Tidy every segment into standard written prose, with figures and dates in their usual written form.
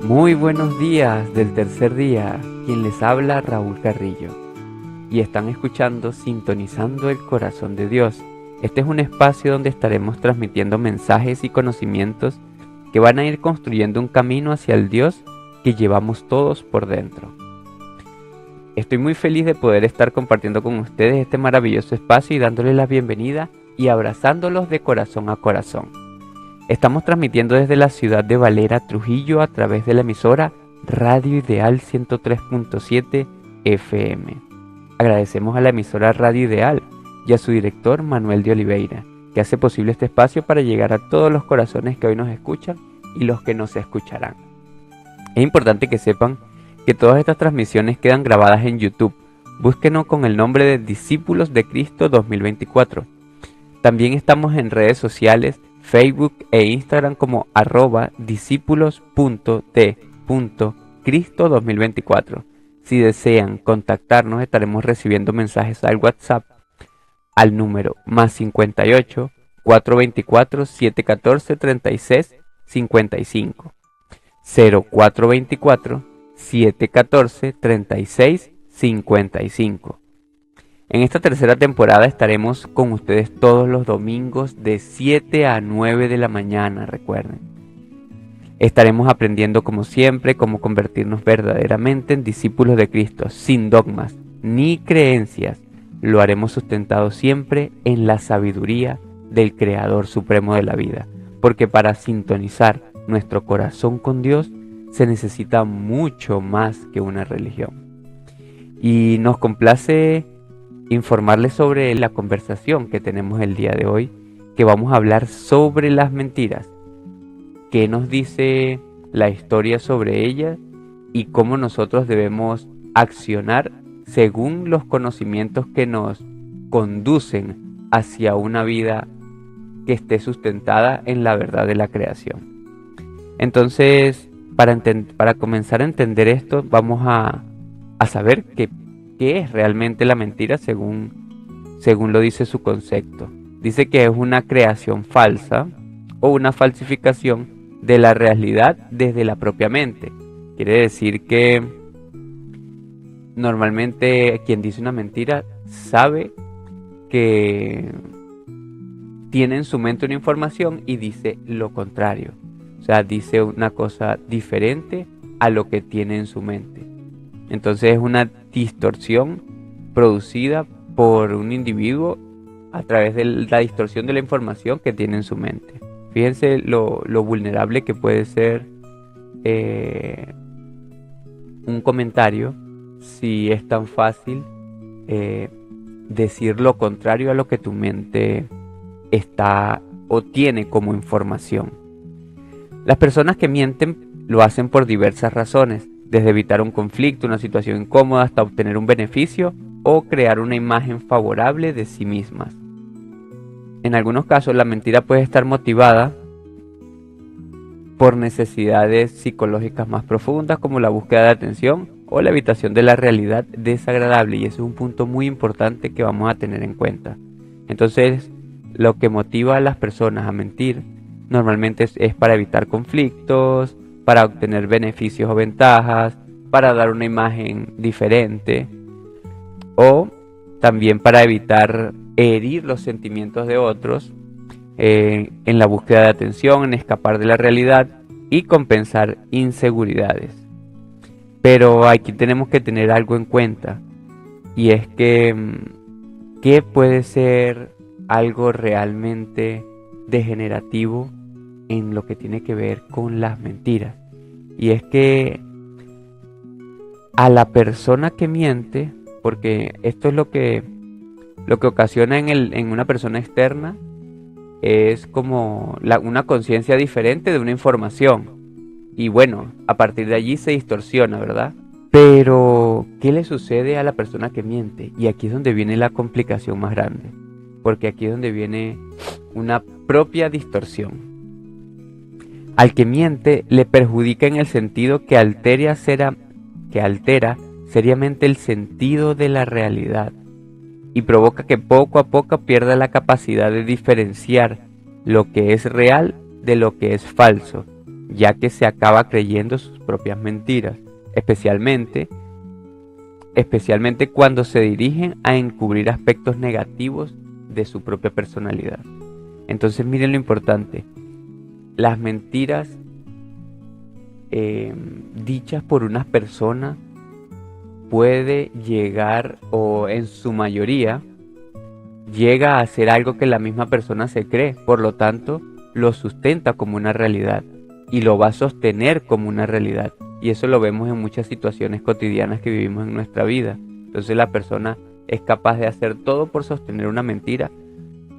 Muy buenos días del tercer día, quien les habla Raúl Carrillo y están escuchando Sintonizando el Corazón de Dios. Este es un espacio donde estaremos transmitiendo mensajes y conocimientos que van a ir construyendo un camino hacia el Dios que llevamos todos por dentro. Estoy muy feliz de poder estar compartiendo con ustedes este maravilloso espacio y dándoles la bienvenida y abrazándolos de corazón a corazón. Estamos transmitiendo desde la ciudad de Valera, Trujillo, a través de la emisora Radio Ideal 103.7 FM. Agradecemos a la emisora Radio Ideal y a su director Manuel de Oliveira, que hace posible este espacio para llegar a todos los corazones que hoy nos escuchan y los que nos escucharán. Es importante que sepan que todas estas transmisiones quedan grabadas en YouTube. Búsquenos con el nombre de Discípulos de Cristo 2024. También estamos en redes sociales, Facebook e Instagram como @discípulos.t.cristo2024. Si desean contactarnos, estaremos recibiendo mensajes al WhatsApp al número +58 424 714 36 55 0424 714 36 55. En esta tercera temporada estaremos con ustedes todos los domingos de 7 a 9 de la mañana, recuerden. Estaremos aprendiendo como siempre cómo convertirnos verdaderamente en discípulos de Cristo, sin dogmas ni creencias. Lo haremos sustentado siempre en la sabiduría del Creador Supremo de la vida, porque para sintonizar nuestro corazón con Dios se necesita mucho más que una religión. Y nos complace informarles sobre la conversación que tenemos el día de hoy, que vamos a hablar sobre las mentiras. ¿Qué nos dice la historia sobre ellas y cómo nosotros debemos accionar según los conocimientos que nos conducen hacia una vida que esté sustentada en la verdad de la creación? Entonces, para comenzar a entender esto, vamos a saber qué es realmente la mentira según lo dice su concepto. Dice que es una creación falsa o una falsificación de la realidad desde la propia mente. Quiere decir que normalmente quien dice una mentira sabe que tiene en su mente una información y dice lo contrario. O sea, dice una cosa diferente a lo que tiene en su mente. Entonces es una distorsión producida por un individuo a través de la distorsión de la información que tiene en su mente. Fíjense lo vulnerable que puede ser un comentario si es tan fácil decir lo contrario a lo que tu mente está o tiene como información. Las personas que mienten lo hacen por diversas razones, desde evitar un conflicto, una situación incómoda, hasta obtener un beneficio o crear una imagen favorable de sí mismas. En algunos casos, la mentira puede estar motivada por necesidades psicológicas más profundas, como la búsqueda de atención o la evitación de la realidad desagradable, y ese es un punto muy importante que vamos a tener en cuenta. Entonces, lo que motiva a las personas a mentir normalmente es para evitar conflictos, para obtener beneficios o ventajas, para dar una imagen diferente o también para evitar herir los sentimientos de otros en la búsqueda de atención, en escapar de la realidad y compensar inseguridades. Pero aquí tenemos que tener algo en cuenta, y es que ¿qué puede ser algo realmente degenerativo en lo que tiene que ver con las mentiras? Y es que a la persona que miente, porque esto es lo que ocasiona en una persona externa, es como una conciencia diferente de una información, y bueno, a partir de allí se distorsiona, ¿verdad? Pero ¿qué le sucede a la persona que miente? Y aquí es donde viene la complicación más grande, porque aquí es donde viene una propia distorsión. Al que miente le perjudica en el sentido que altera seriamente el sentido de la realidad y provoca que poco a poco pierda la capacidad de diferenciar lo que es real de lo que es falso, ya que se acaba creyendo sus propias mentiras, especialmente cuando se dirigen a encubrir aspectos negativos de su propia personalidad. Entonces miren lo importante, las mentiras dichas por una persona puede llegar, o en su mayoría llega a ser algo que la misma persona se cree, por lo tanto lo sustenta como una realidad y lo va a sostener como una realidad, y eso lo vemos en muchas situaciones cotidianas que vivimos en nuestra vida. Entonces la persona es capaz de hacer todo por sostener una mentira,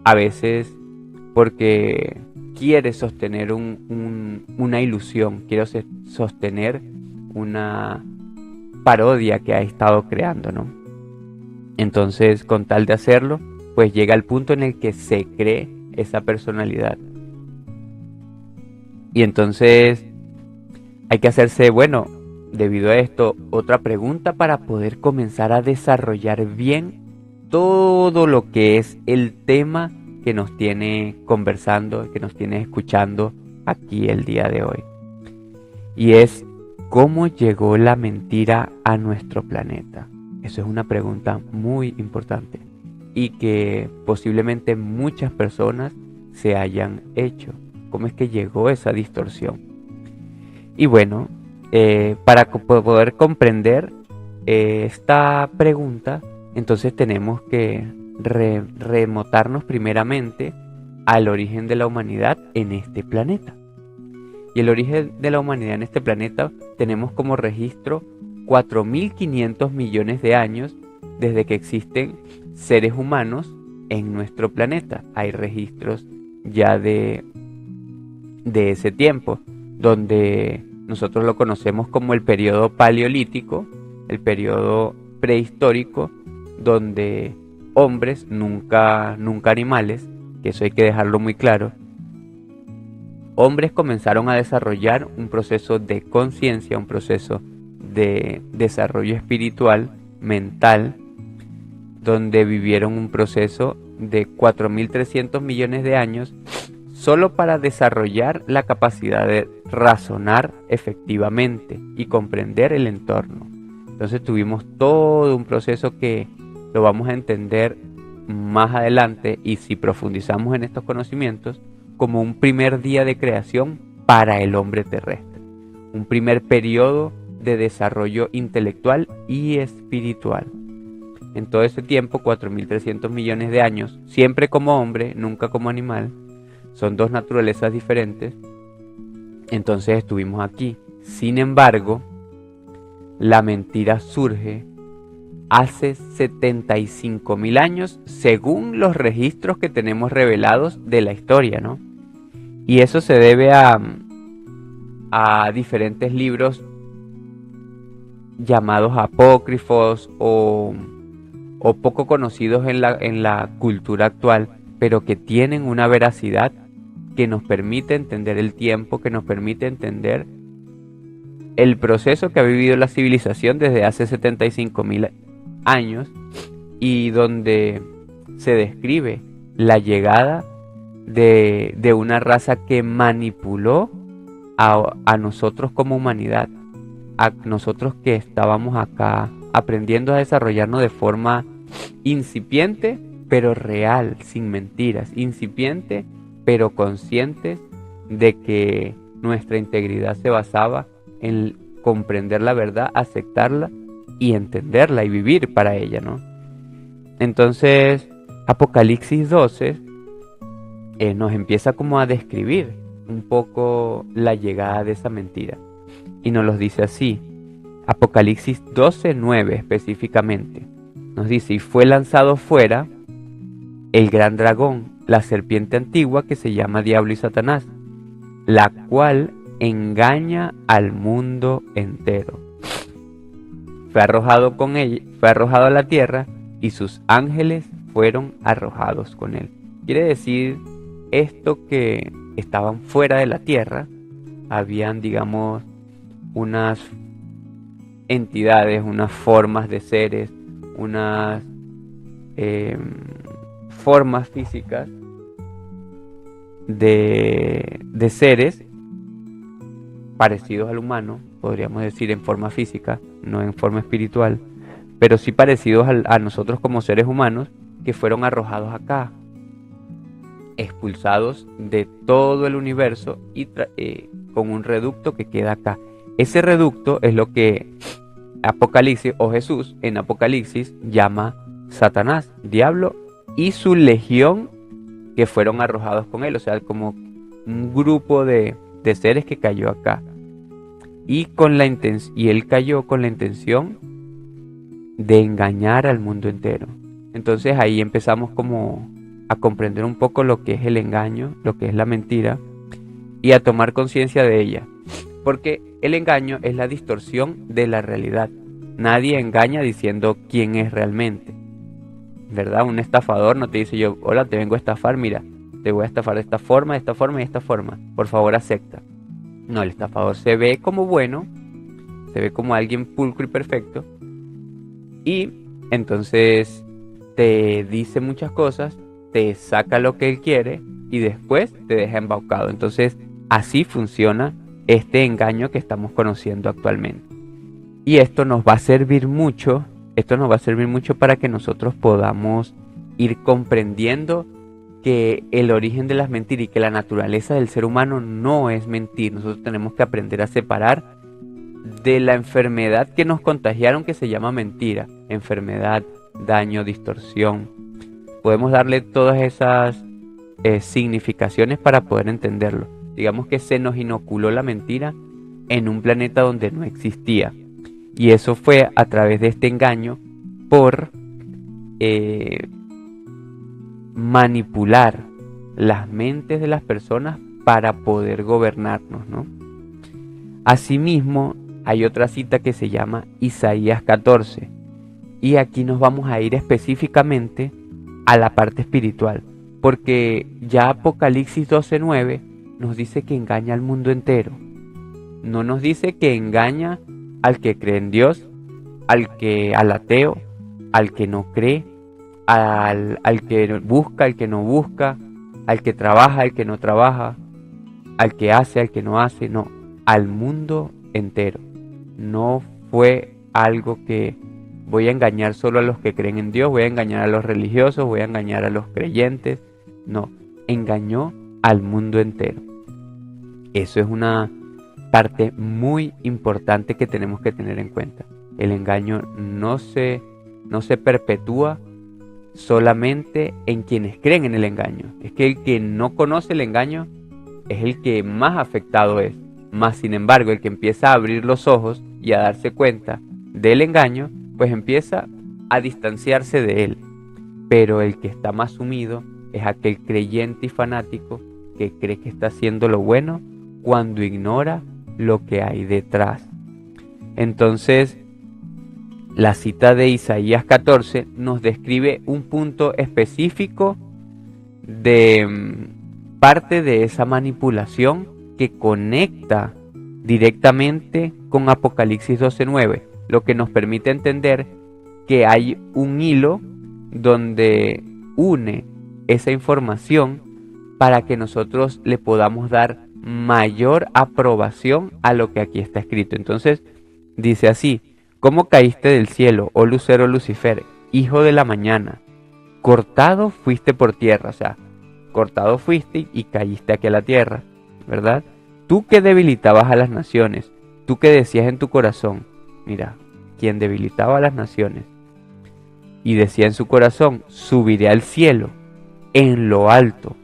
a veces porque quiere sostener una ilusión, quiere sostener una parodia que ha estado creando, ¿no? Entonces, con tal de hacerlo, pues llega al punto en el que se cree esa personalidad. Y entonces hay que hacerse, bueno, debido a esto, otra pregunta para poder comenzar a desarrollar bien todo lo que es el tema que nos tiene conversando, que nos tiene escuchando aquí el día de hoy. Y es, ¿cómo llegó la mentira a nuestro planeta? Eso es una pregunta muy importante y que posiblemente muchas personas se hayan hecho. ¿Cómo es que llegó esa distorsión? Y bueno, para poder comprender esta pregunta, entonces tenemos que remontarnos primeramente al origen de la humanidad en este planeta. Y el origen de la humanidad en este planeta tenemos como registro 4.500 millones de años desde que existen seres humanos en nuestro planeta. Hay registros ya de ese tiempo, donde nosotros lo conocemos como el periodo paleolítico, el periodo prehistórico, donde hombres, nunca animales, que eso hay que dejarlo muy claro, hombres comenzaron a desarrollar un proceso de conciencia, un proceso de desarrollo espiritual, mental, donde vivieron un proceso de 4.300 millones de años solo para desarrollar la capacidad de razonar efectivamente y comprender el entorno. Entonces tuvimos todo un proceso que lo vamos a entender más adelante, y si profundizamos en estos conocimientos, como un primer día de creación para el hombre terrestre, un primer periodo de desarrollo intelectual y espiritual. En todo ese tiempo, 4.300 millones de años, siempre como hombre, nunca como animal, son dos naturalezas diferentes, entonces estuvimos aquí. Sin embargo, la mentira surge hace 75.000 años, según los registros que tenemos revelados de la historia, ¿no? Y eso se debe a diferentes libros llamados apócrifos o poco conocidos en la cultura actual, pero que tienen una veracidad que nos permite entender el tiempo, que nos permite entender el proceso que ha vivido la civilización desde hace 75.000 años, y donde se describe la llegada de una raza que manipuló a nosotros como humanidad, a nosotros que estábamos acá aprendiendo a desarrollarnos de forma incipiente pero real, sin mentiras, incipiente pero conscientes de que nuestra integridad se basaba en comprender la verdad, aceptarla y entenderla y vivir para ella, ¿no? Entonces, Apocalipsis 12 nos empieza como a describir un poco la llegada de esa mentira, y nos los dice así. Apocalipsis 12:9 específicamente nos dice: y fue lanzado fuera el gran dragón, la serpiente antigua que se llama Diablo y Satanás, la cual engaña al mundo entero. Fue arrojado a la tierra, y sus ángeles fueron arrojados con él. Quiere decir esto que estaban fuera de la tierra, habían, digamos, unas entidades, unas formas de seres, unas formas físicas de seres parecidos al humano, podríamos decir en forma física, no en forma espiritual, pero sí parecidos a nosotros como seres humanos, que fueron arrojados acá, expulsados de todo el universo y con un reducto que queda acá. Ese reducto es lo que Apocalipsis o Jesús en Apocalipsis llama Satanás, diablo y su legión que fueron arrojados con él, o sea, como un grupo de seres que cayó acá. Y él cayó con la intención de engañar al mundo entero. Entonces ahí empezamos como a comprender un poco lo que es el engaño, lo que es la mentira, y a tomar conciencia de ella. Porque el engaño es la distorsión de la realidad. Nadie engaña diciendo quién es realmente, ¿verdad? Un estafador no te dice yo, hola, te vengo a estafar, mira, te voy a estafar de esta forma, de esta forma y de esta forma. Por favor, acepta. No, el estafador se ve como bueno, se ve como alguien pulcro y perfecto, y entonces te dice muchas cosas, te saca lo que él quiere y después te deja embaucado. Entonces así funciona este engaño que estamos conociendo actualmente. Y esto nos va a servir mucho, para que nosotros podamos ir comprendiendo que el origen de las mentiras y que la naturaleza del ser humano no es mentir. Nosotros tenemos que aprender a separar de la enfermedad que nos contagiaron, que se llama mentira. Enfermedad, daño, distorsión. Podemos darle todas esas significaciones para poder entenderlo. Digamos que se nos inoculó la mentira en un planeta donde no existía. Y eso fue a través de este engaño por manipular las mentes de las personas para poder gobernarnos, ¿no? Asimismo, hay otra cita que se llama Isaías 14. Y aquí nos vamos a ir específicamente a la parte espiritual. Porque ya Apocalipsis 12:9 nos dice que engaña al mundo entero. No nos dice que engaña al que cree en Dios, al ateo, al que no cree, al que busca, al que no busca, al que trabaja, al que no trabaja, al que hace, al que no hace, no, al mundo entero. No fue algo que voy a engañar solo a los que creen en Dios, voy a engañar a los religiosos, voy a engañar a los creyentes, no, engañó al mundo entero. Eso es una parte muy importante que tenemos que tener en cuenta. El engaño no se perpetúa solamente en quienes creen en el engaño. Es que el que no conoce el engaño es el que más afectado es. Más sin embargo, el que empieza a abrir los ojos y a darse cuenta del engaño, pues empieza a distanciarse de él. Pero el que está más sumido es aquel creyente y fanático que cree que está haciendo lo bueno cuando ignora lo que hay detrás. Entonces, la cita de Isaías 14 nos describe un punto específico de parte de esa manipulación que conecta directamente con Apocalipsis 12:9, lo que nos permite entender que hay un hilo donde une esa información para que nosotros le podamos dar mayor aprobación a lo que aquí está escrito. Entonces dice así: ¿cómo caíste del cielo, oh lucero Lucifer, hijo de la mañana? Cortado fuiste por tierra, o sea, cortado fuiste y caíste aquí a la tierra, ¿verdad? Tú que debilitabas a las naciones, tú que decías en tu corazón, mira, quien debilitaba a las naciones, y decía en su corazón, subiré al cielo, en lo alto,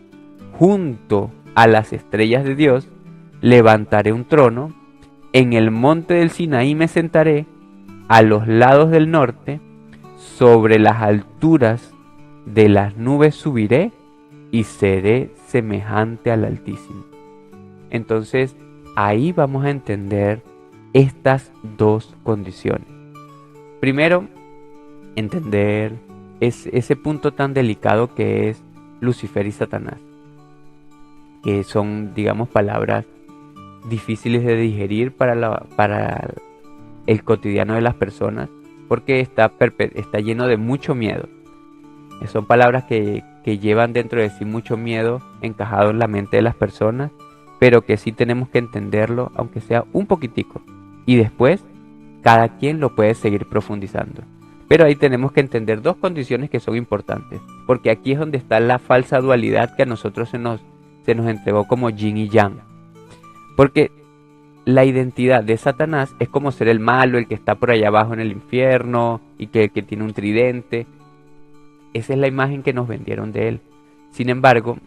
junto a las estrellas de Dios, levantaré un trono, en el monte del Sinaí me sentaré, a los lados del norte, sobre las alturas de las nubes subiré y seré semejante al Altísimo. Entonces, ahí vamos a entender estas dos condiciones. Primero, entender ese punto tan delicado que es Lucifer y Satanás, que son, digamos, palabras difíciles de digerir para el cotidiano de las personas, porque está lleno de mucho miedo. Son palabras que llevan dentro de sí mucho miedo encajado en la mente de las personas, pero que sí tenemos que entenderlo, aunque sea un poquitico. Y después, cada quien lo puede seguir profundizando. Pero ahí tenemos que entender dos condiciones que son importantes, porque aquí es donde está la falsa dualidad que a nosotros se nos entregó como yin y yang. Porque la identidad de Satanás es como ser el malo, el que está por allá abajo en el infierno y que tiene un tridente. Esa es la imagen que nos vendieron de él. Sin embargo,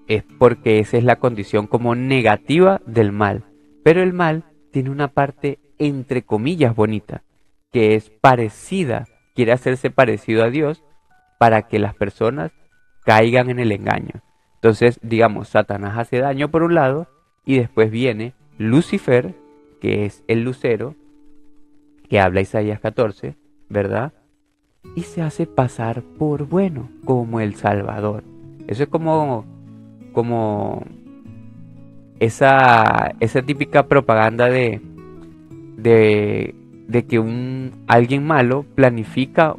es porque esa es la condición como negativa del mal. Pero el mal tiene una parte entre comillas bonita, que es parecida, quiere hacerse parecido a Dios para que las personas caigan en el engaño. Entonces, digamos, Satanás hace daño por un lado y después viene Lucifer, que es el lucero, que habla Isaías 14, ¿verdad? Y se hace pasar por bueno, como el Salvador. Eso es como esa típica propaganda de que alguien malo planifica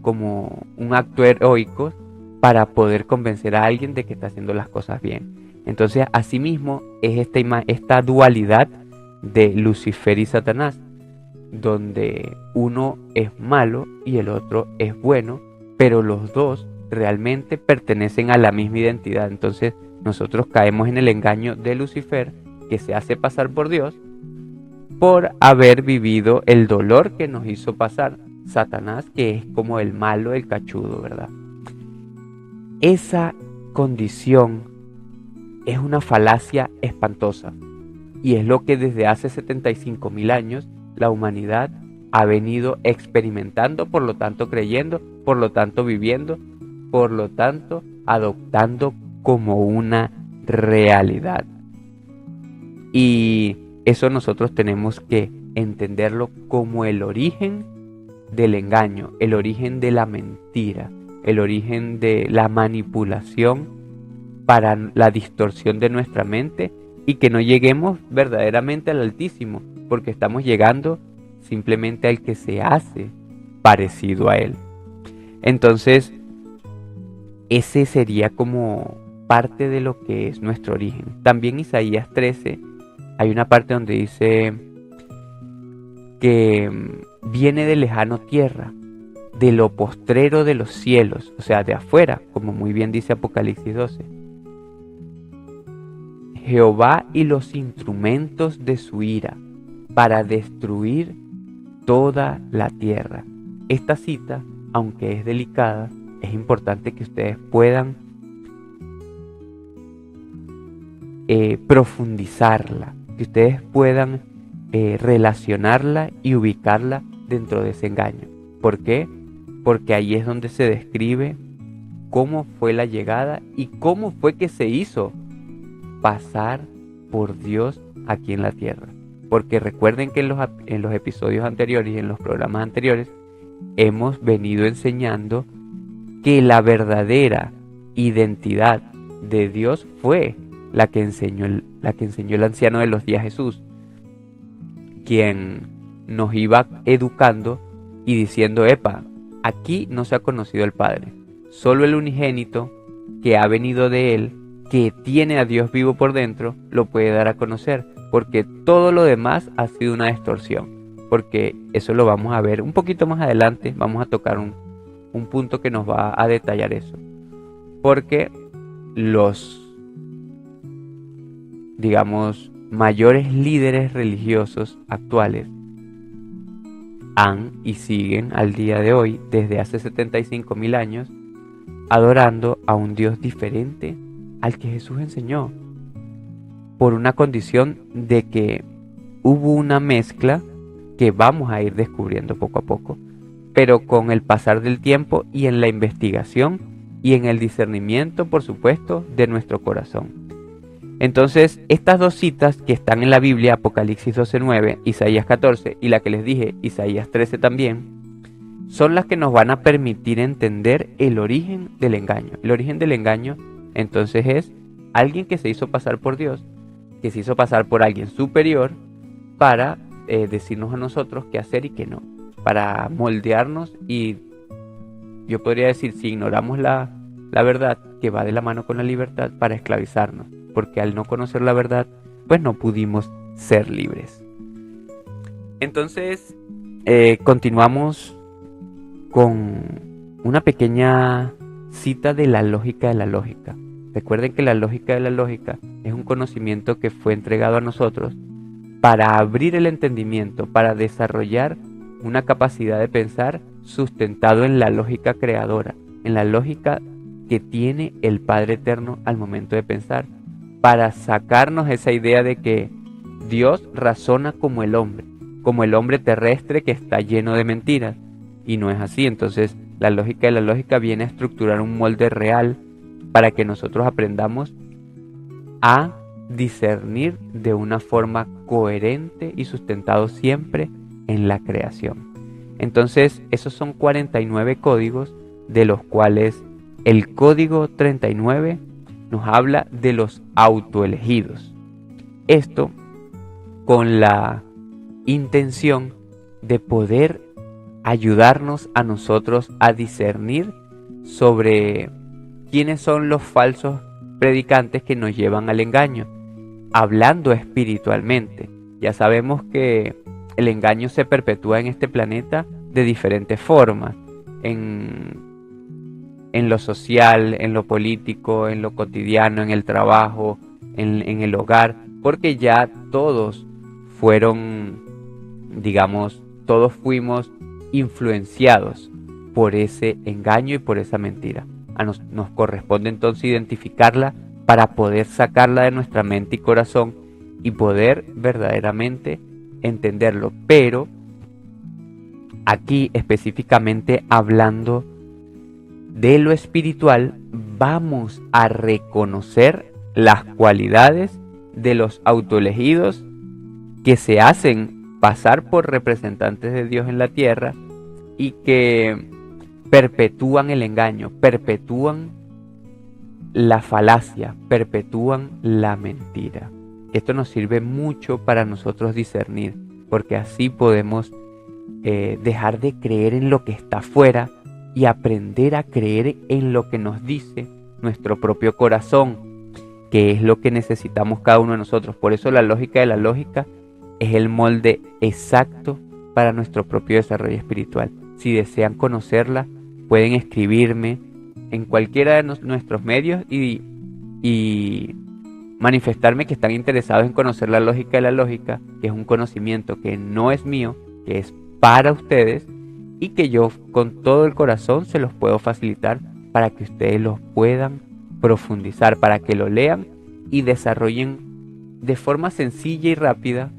como un acto heroico para poder convencer a alguien de que está haciendo las cosas bien. Entonces, asimismo, es esta dualidad de Lucifer y Satanás, donde uno es malo y el otro es bueno, pero los dos realmente pertenecen a la misma identidad. Entonces, nosotros caemos en el engaño de Lucifer, que se hace pasar por Dios, por haber vivido el dolor que nos hizo pasar Satanás, que es como el malo, el cachudo, ¿verdad? Esa condición es una falacia espantosa y es lo que desde hace 75.000 años la humanidad ha venido experimentando, por lo tanto creyendo, por lo tanto viviendo, por lo tanto adoptando como una realidad. Y eso nosotros tenemos que entenderlo como el origen del engaño, el origen de la mentira, el origen de la manipulación para la distorsión de nuestra mente y que no lleguemos verdaderamente al Altísimo, porque estamos llegando simplemente al que se hace parecido a Él. Entonces, ese sería como parte de lo que es nuestro origen. También Isaías 13, hay una parte donde dice que viene de lejano tierra, de lo postrero de los cielos, o sea, de afuera, como muy bien dice Apocalipsis 12. Jehová y los instrumentos de su ira, para destruir toda la tierra. Esta cita, aunque es delicada, es importante que ustedes puedan profundizarla, que ustedes puedan relacionarla y ubicarla dentro de ese engaño. ¿Por qué? Porque ahí es donde se describe cómo fue la llegada y cómo fue que se hizo pasar por Dios aquí en la tierra. Porque recuerden que en los episodios anteriores y en los programas anteriores hemos venido enseñando que la verdadera identidad de Dios fue la que enseñó el anciano de los días, Jesús, quien nos iba educando y diciendo: epa, aquí no se ha conocido el Padre, solo el unigénito que ha venido de Él, que tiene a Dios vivo por dentro, lo puede dar a conocer, porque todo lo demás ha sido una distorsión. Porque eso lo vamos a ver un poquito más adelante, vamos a tocar un punto que nos va a detallar eso. Porque los, digamos, mayores líderes religiosos actuales han y siguen al día de hoy, desde hace 75.000 años, adorando a un Dios diferente al que Jesús enseñó, por una condición de que hubo una mezcla que vamos a ir descubriendo poco a poco, pero con el pasar del tiempo y en la investigación y en el discernimiento, por supuesto, de nuestro corazón. Entonces, estas dos citas que están en la Biblia, Apocalipsis 12:9, Isaías 14 y la que les dije, Isaías 13 también, son las que nos van a permitir entender el origen del engaño. El origen del engaño, entonces, es alguien que se hizo pasar por Dios, que se hizo pasar por alguien superior para decirnos a nosotros qué hacer y qué no, para moldearnos y, yo podría decir, si ignoramos la verdad que va de la mano con la libertad, para esclavizarnos. porque al no conocer la verdad, pues no pudimos ser libres. Entonces, continuamos con una pequeña cita de la lógica de la lógica. Recuerden que la lógica de la lógica es un conocimiento que fue entregado a nosotros para abrir el entendimiento, para desarrollar una capacidad de pensar sustentado en la lógica creadora, en la lógica que tiene el Padre Eterno al momento de pensar, para sacarnos esa idea de que Dios razona como el hombre terrestre que está lleno de mentiras, y no es así. Entonces la lógica de la lógica viene a estructurar un molde real para que nosotros aprendamos a discernir de una forma coherente y sustentado siempre en la creación. Entonces, esos son 49 códigos, de los cuales el código 39 nos habla de los autoelegidos. Esto con la intención de poder ayudarnos a nosotros a discernir sobre quiénes son los falsos predicantes que nos llevan al engaño, hablando espiritualmente. Ya sabemos que el engaño se perpetúa en este planeta de diferentes formas, en lo social, en lo político, en lo cotidiano, en el trabajo, en el hogar, porque ya todos fueron, digamos, todos fuimos influenciados por ese engaño y por esa mentira. Nos corresponde entonces identificarla para poder sacarla de nuestra mente y corazón y poder verdaderamente entenderlo. Pero aquí específicamente hablando de lo espiritual, vamos a reconocer las cualidades de los autoelegidos que se hacen pasar por representantes de Dios en la tierra y que perpetúan el engaño, perpetúan la falacia, perpetúan la mentira. Esto nos sirve mucho para nosotros discernir, porque así podemos dejar de creer en lo que está afuera y aprender a creer en lo que nos dice nuestro propio corazón, que es lo que necesitamos cada uno de nosotros. Por eso la lógica de la lógica es el molde exacto para nuestro propio desarrollo espiritual. Si desean conocerla, pueden escribirme en cualquiera de nuestros medios y manifestarme que están interesados en conocer la lógica de la lógica, que es un conocimiento que no es mío, que es para ustedes y que yo con todo el corazón se los puedo facilitar para que ustedes los puedan profundizar, para que lo lean y desarrollen de forma sencilla y rápida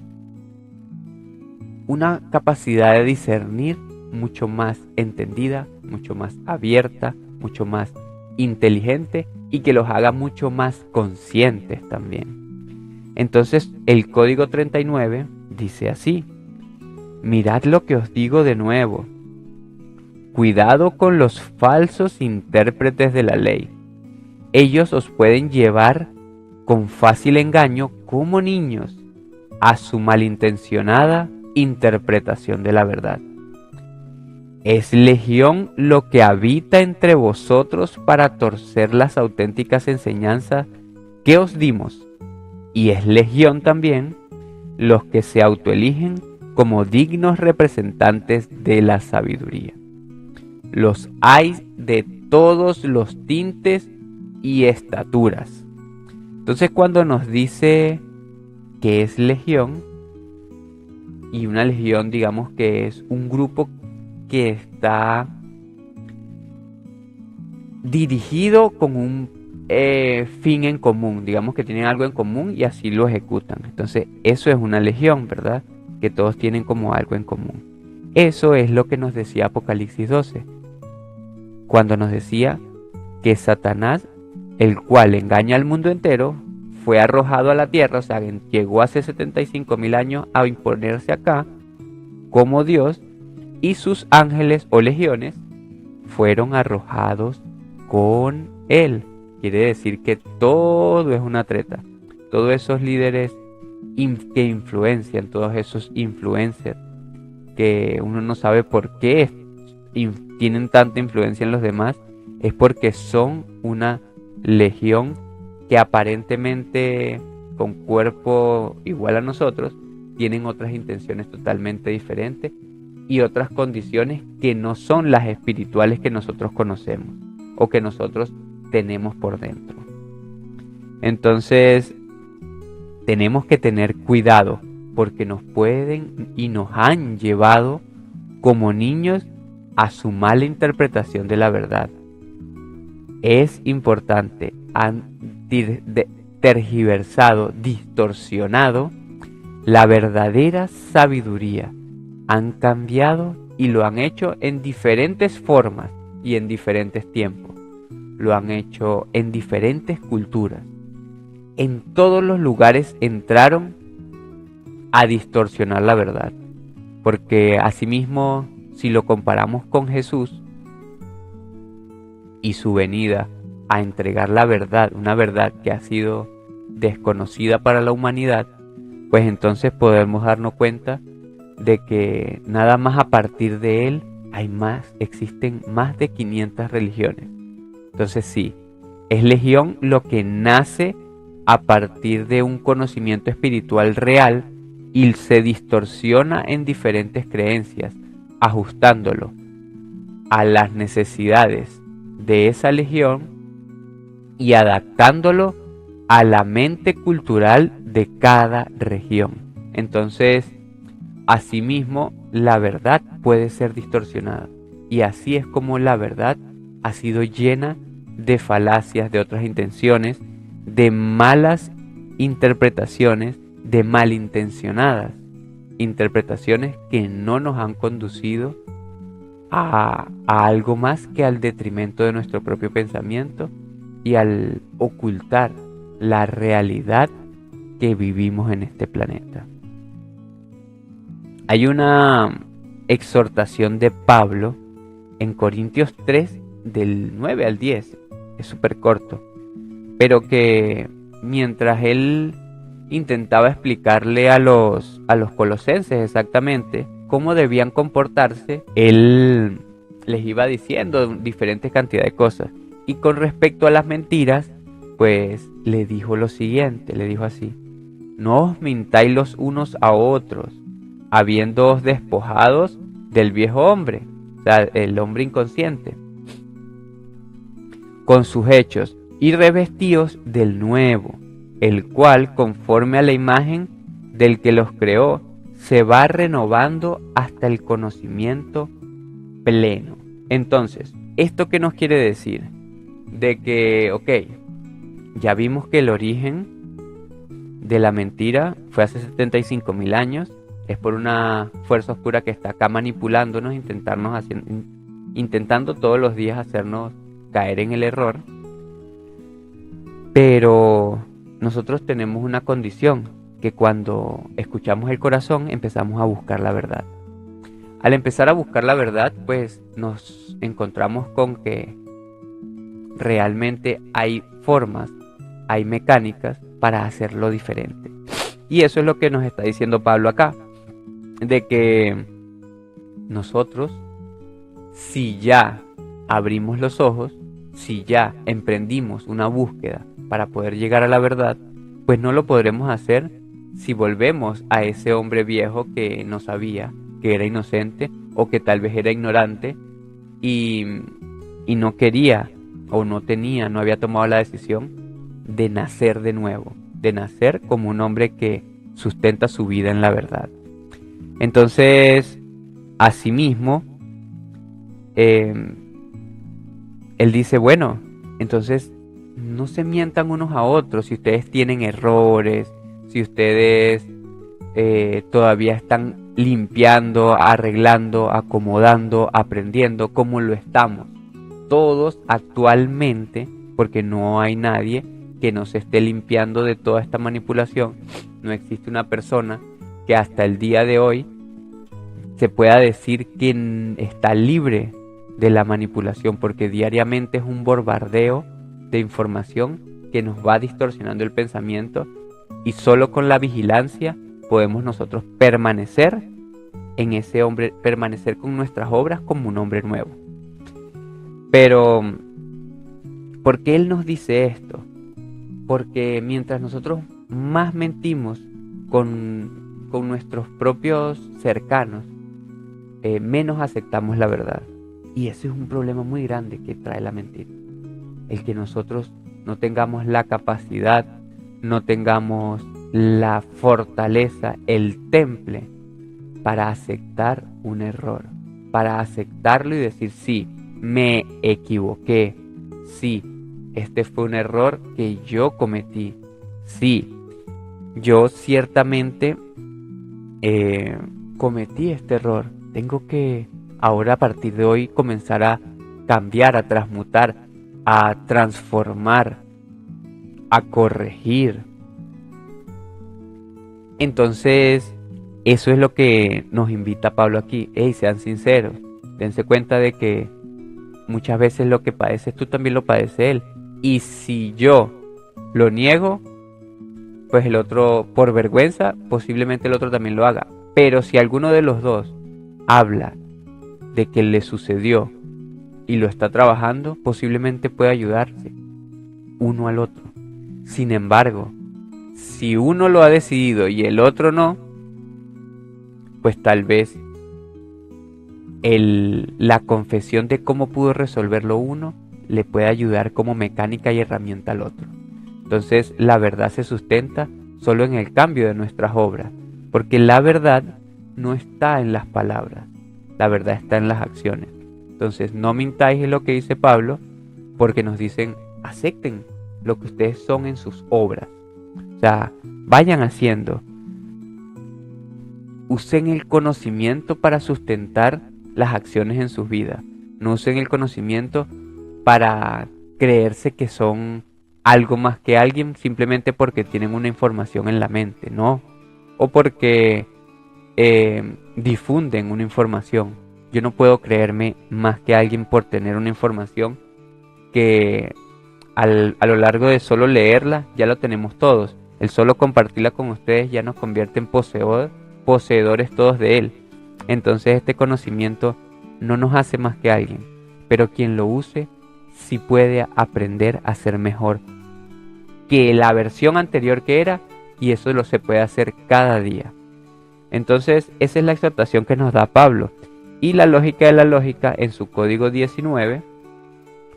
una capacidad de discernir mucho más entendida, mucho más abierta, mucho más inteligente y que los haga mucho más conscientes también. Entonces el código 39 dice así: mirad lo que os digo de nuevo, cuidado con los falsos intérpretes de la ley. Ellos os pueden llevar con fácil engaño como niños a su malintencionada interpretación de la verdad. Es legión lo que habita entre vosotros para torcer las auténticas enseñanzas que os dimos, y es legión también los que se autoeligen como dignos representantes de la sabiduría. Los hay de todos los tintes y estaturas. Entonces, cuando nos dice que es legión, y una legión, digamos que es un grupo que está dirigido con un fin en común, digamos que tienen algo en común y así lo ejecutan. Entonces eso es una legión, ¿verdad? Que todos tienen como algo en común. Eso es lo que nos decía Apocalipsis 12, cuando nos decía que Satanás, el cual engaña al mundo entero, fue arrojado a la tierra, o sea, llegó hace 75,000 años a imponerse acá como Dios, y sus ángeles o legiones fueron arrojados con él. Quiere decir que todo es una treta. Todos esos líderes que influencian, todos esos influencers que uno no sabe por qué tienen tanta influencia en los demás, es porque son una legión que aparentemente con cuerpo igual a nosotros, tienen otras intenciones totalmente diferentes y otras condiciones que no son las espirituales que nosotros conocemos o que nosotros tenemos por dentro. Entonces, tenemos que tener cuidado porque nos pueden y nos han llevado como niños a su mala interpretación de la verdad. Es importante, han tergiversado, distorsionado la verdadera sabiduría. Han cambiado y lo han hecho en diferentes formas y en diferentes tiempos. Lo han hecho en diferentes culturas. En todos los lugares entraron a distorsionar la verdad. Porque asimismo, si lo comparamos con Jesús y su venida a entregar la verdad, una verdad que ha sido desconocida para la humanidad, pues entonces podemos darnos cuenta de que nada más a partir de él existen más de 500 religiones. Entonces sí, es legión lo que nace a partir de un conocimiento espiritual real y se distorsiona en diferentes creencias, ajustándolo a las necesidades de esa legión y adaptándolo a la mente cultural de cada región. Entonces, asimismo, la verdad puede ser distorsionada. Y así es como la verdad ha sido llena de falacias, de otras intenciones, de malas interpretaciones, de malintencionadas interpretaciones que no nos han conducido a algo más que al detrimento de nuestro propio pensamiento y al ocultar la realidad que vivimos en este planeta. Hay una exhortación de Pablo en Corintios 3 del 9 al 10, es súper corto, pero que mientras él intentaba explicarle a los colosenses exactamente cómo debían comportarse, él les iba diciendo diferentes cantidades de cosas. Y con respecto a las mentiras, pues le dijo lo siguiente, le dijo así: no os mintáis los unos a otros, habiéndoos despojados del viejo hombre, o sea, el hombre inconsciente, con sus hechos, y revestíos del nuevo, el cual, conforme a la imagen del que los creó, se va renovando hasta el conocimiento pleno. Entonces, ¿esto qué nos quiere decir? De que, ya vimos que el origen de la mentira fue hace 75.000 años, es por una fuerza oscura que está acá manipulándonos, intentando todos los días hacernos caer en el error. Pero nosotros tenemos una condición, que cuando escuchamos el corazón empezamos a buscar la verdad. Al empezar a buscar la verdad, pues nos encontramos con que realmente hay formas, hay mecánicas para hacerlo diferente. Y eso es lo que nos está diciendo Pablo acá, de que nosotros, si ya abrimos los ojos, si ya emprendimos una búsqueda para poder llegar a la verdad, pues no lo podremos hacer si volvemos a ese hombre viejo que no sabía, que era inocente o que tal vez era ignorante y no quería o no había tomado la decisión de nacer de nuevo, de nacer como un hombre que sustenta su vida en la verdad. Entonces, asimismo, él dice, bueno, entonces no se mientan unos a otros. Si ustedes tienen errores, si ustedes todavía están limpiando, arreglando, acomodando, aprendiendo, como lo estamos todos actualmente, porque no hay nadie que no se esté limpiando de toda esta manipulación. No existe una persona que hasta el día de hoy se pueda decir que está libre de la manipulación, porque diariamente es un bombardeo de información que nos va distorsionando el pensamiento, y solo con la vigilancia podemos nosotros permanecer en ese hombre, permanecer con nuestras obras como un hombre nuevo. Pero, ¿por qué él nos dice esto? Porque mientras nosotros más mentimos con nuestros propios cercanos, menos aceptamos la verdad. Y ese es un problema muy grande que trae la mentira. El que nosotros no tengamos la capacidad, no tengamos la fortaleza, el temple para aceptar un error, para aceptarlo y decir, sí, me equivoqué, sí, este fue un error que yo cometí, sí, yo ciertamente cometí este error, tengo que ahora a partir de hoy comenzar a cambiar, a transmutar, a transformar, a corregir. Entonces, eso es lo que nos invita Pablo aquí. Hey, sean sinceros, dense cuenta de que muchas veces lo que padeces tú también lo padece él. Y si yo lo niego, pues el otro, por vergüenza, posiblemente el otro también lo haga. Pero si alguno de los dos habla de que le sucedió y lo está trabajando, posiblemente puede ayudarse uno al otro. Sin embargo, si uno lo ha decidido y el otro no, pues tal vez la confesión de cómo pudo resolverlo uno le puede ayudar como mecánica y herramienta al otro. Entonces la verdad se sustenta solo en el cambio de nuestras obras, porque la verdad no está en las palabras, la verdad está en las acciones. Entonces no mintáis, es lo que dice Pablo, porque nos dicen, acepten lo que ustedes son en sus obras. O sea, vayan haciendo. Usen el conocimiento para sustentar las acciones en sus vidas. No usen el conocimiento para creerse que son algo más que alguien simplemente porque tienen una información en la mente, ¿no? O porque difunden una información. Yo no puedo creerme más que alguien por tener una información que a lo largo de solo leerla ya lo tenemos todos. El solo compartirla con ustedes ya nos convierte en poseedores todos de él. Entonces este conocimiento no nos hace más que alguien, pero quien lo use sí puede aprender a ser mejor que la versión anterior que era, y eso lo se puede hacer cada día. Entonces esa es la exhortación que nos da Pablo, y la lógica de la lógica en su código 19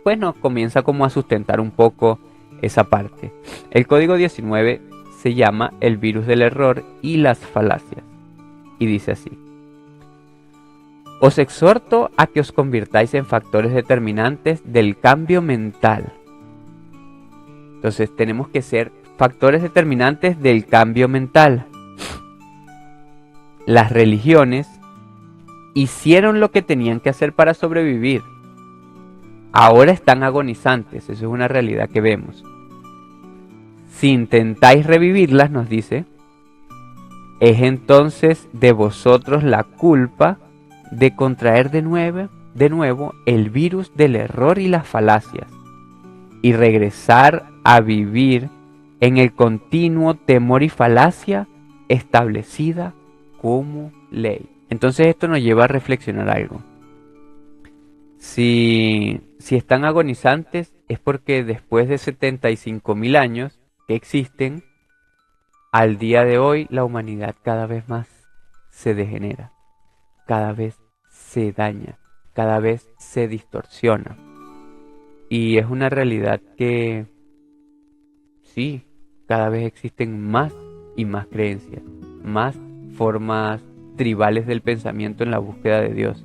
pues nos comienza como a sustentar un poco esa parte. El código 19 se llama el virus del error y las falacias, y dice así: os exhorto a que os convirtáis en factores determinantes del cambio mental. Entonces tenemos que ser factores determinantes del cambio mental. Las religiones hicieron lo que tenían que hacer para sobrevivir. Ahora están agonizantes, eso es una realidad que vemos. Si intentáis revivirlas, nos dice, es entonces de vosotros la culpa de contraer de nuevo el virus del error y las falacias, y regresar a vivir en el continuo temor y falacia establecida como ley. Entonces esto nos lleva a reflexionar algo. Si están agonizantes es porque después de 75.000 años que existen, al día de hoy la humanidad cada vez más se degenera, cada vez se daña, cada vez se distorsiona. Y es una realidad que sí, cada vez existen más y más creencias, más formas tribales del pensamiento en la búsqueda de Dios,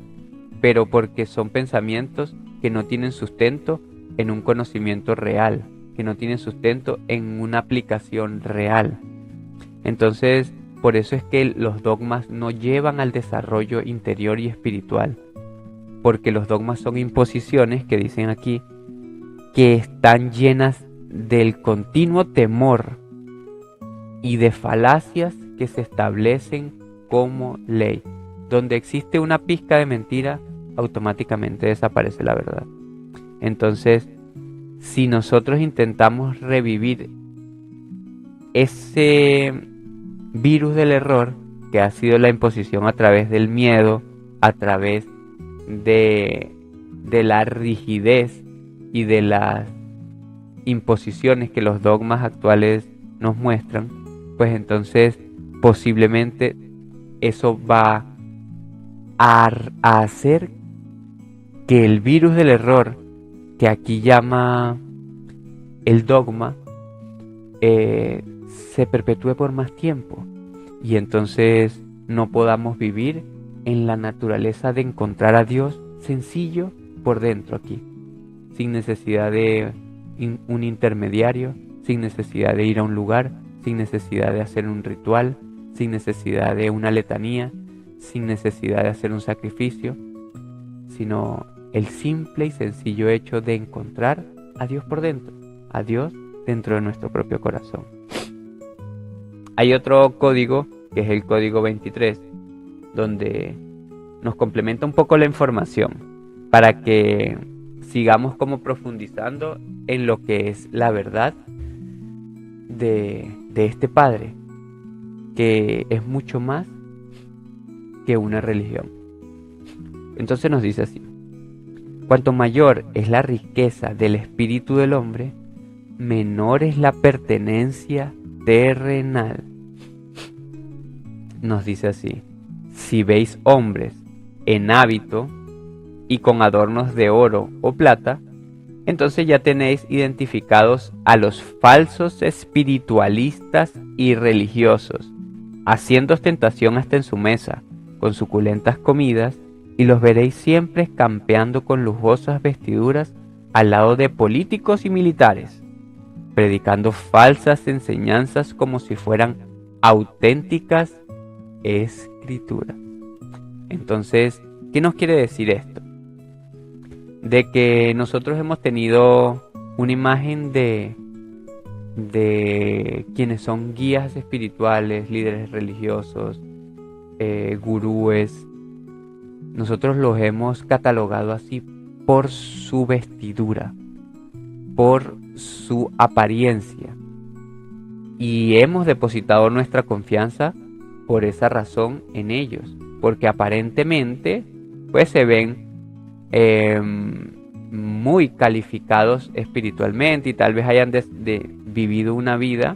pero porque son pensamientos que no tienen sustento en un conocimiento real, que no tienen sustento en una aplicación real. Entonces, por eso es que los dogmas no llevan al desarrollo interior y espiritual, porque los dogmas son imposiciones que dicen aquí que están llenas del continuo temor y de falacias que se establecen como ley. Donde existe una pizca de mentira, automáticamente desaparece la verdad. Entonces, si nosotros intentamos revivir ese virus del error, que ha sido la imposición a través del miedo, a través de la rigidez y de las imposiciones que los dogmas actuales nos muestran, pues entonces posiblemente eso va a hacer que el virus del error, que aquí llama el dogma, se perpetúe por más tiempo y entonces no podamos vivir en la naturaleza de encontrar a Dios sencillo por dentro aquí, sin necesidad de un intermediario, sin necesidad de ir a un lugar, sin necesidad de hacer un ritual, sin necesidad de una letanía, sin necesidad de hacer un sacrificio, sino el simple y sencillo hecho de encontrar a Dios por dentro, a Dios dentro de nuestro propio corazón. Hay otro código, que es el código 23, donde nos complementa un poco la información para que sigamos como profundizando en lo que es la verdad de este Padre, que es mucho más que una religión. Entonces nos dice así: cuanto mayor es la riqueza del espíritu del hombre, menor es la pertenencia terrenal. Nos dice así: si veis hombres en hábito y con adornos de oro o plata, entonces ya tenéis identificados a los falsos espiritualistas y religiosos, haciendo ostentación hasta en su mesa, con suculentas comidas, y los veréis siempre campeando con lujosas vestiduras al lado de políticos y militares, predicando falsas enseñanzas como si fueran auténticas escrituras. Entonces, ¿qué nos quiere decir esto? De que nosotros hemos tenido una imagen de quienes son guías espirituales, líderes religiosos, gurúes. Nosotros los hemos catalogado así por su vestidura, por su apariencia, y hemos depositado nuestra confianza por esa razón en ellos, porque aparentemente pues se ven muy calificados espiritualmente y tal vez hayan vivido una vida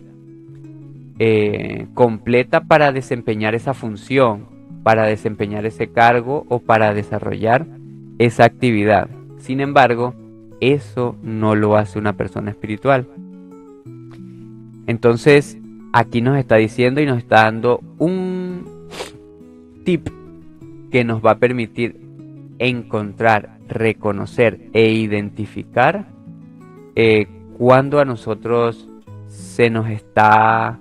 completa para desempeñar esa función, para desempeñar ese cargo o para desarrollar esa actividad. Sin embargo, eso no lo hace una persona espiritual. Entonces, aquí nos está diciendo y nos está dando un tip que nos va a permitir encontrar, reconocer e identificar cuando a nosotros se nos está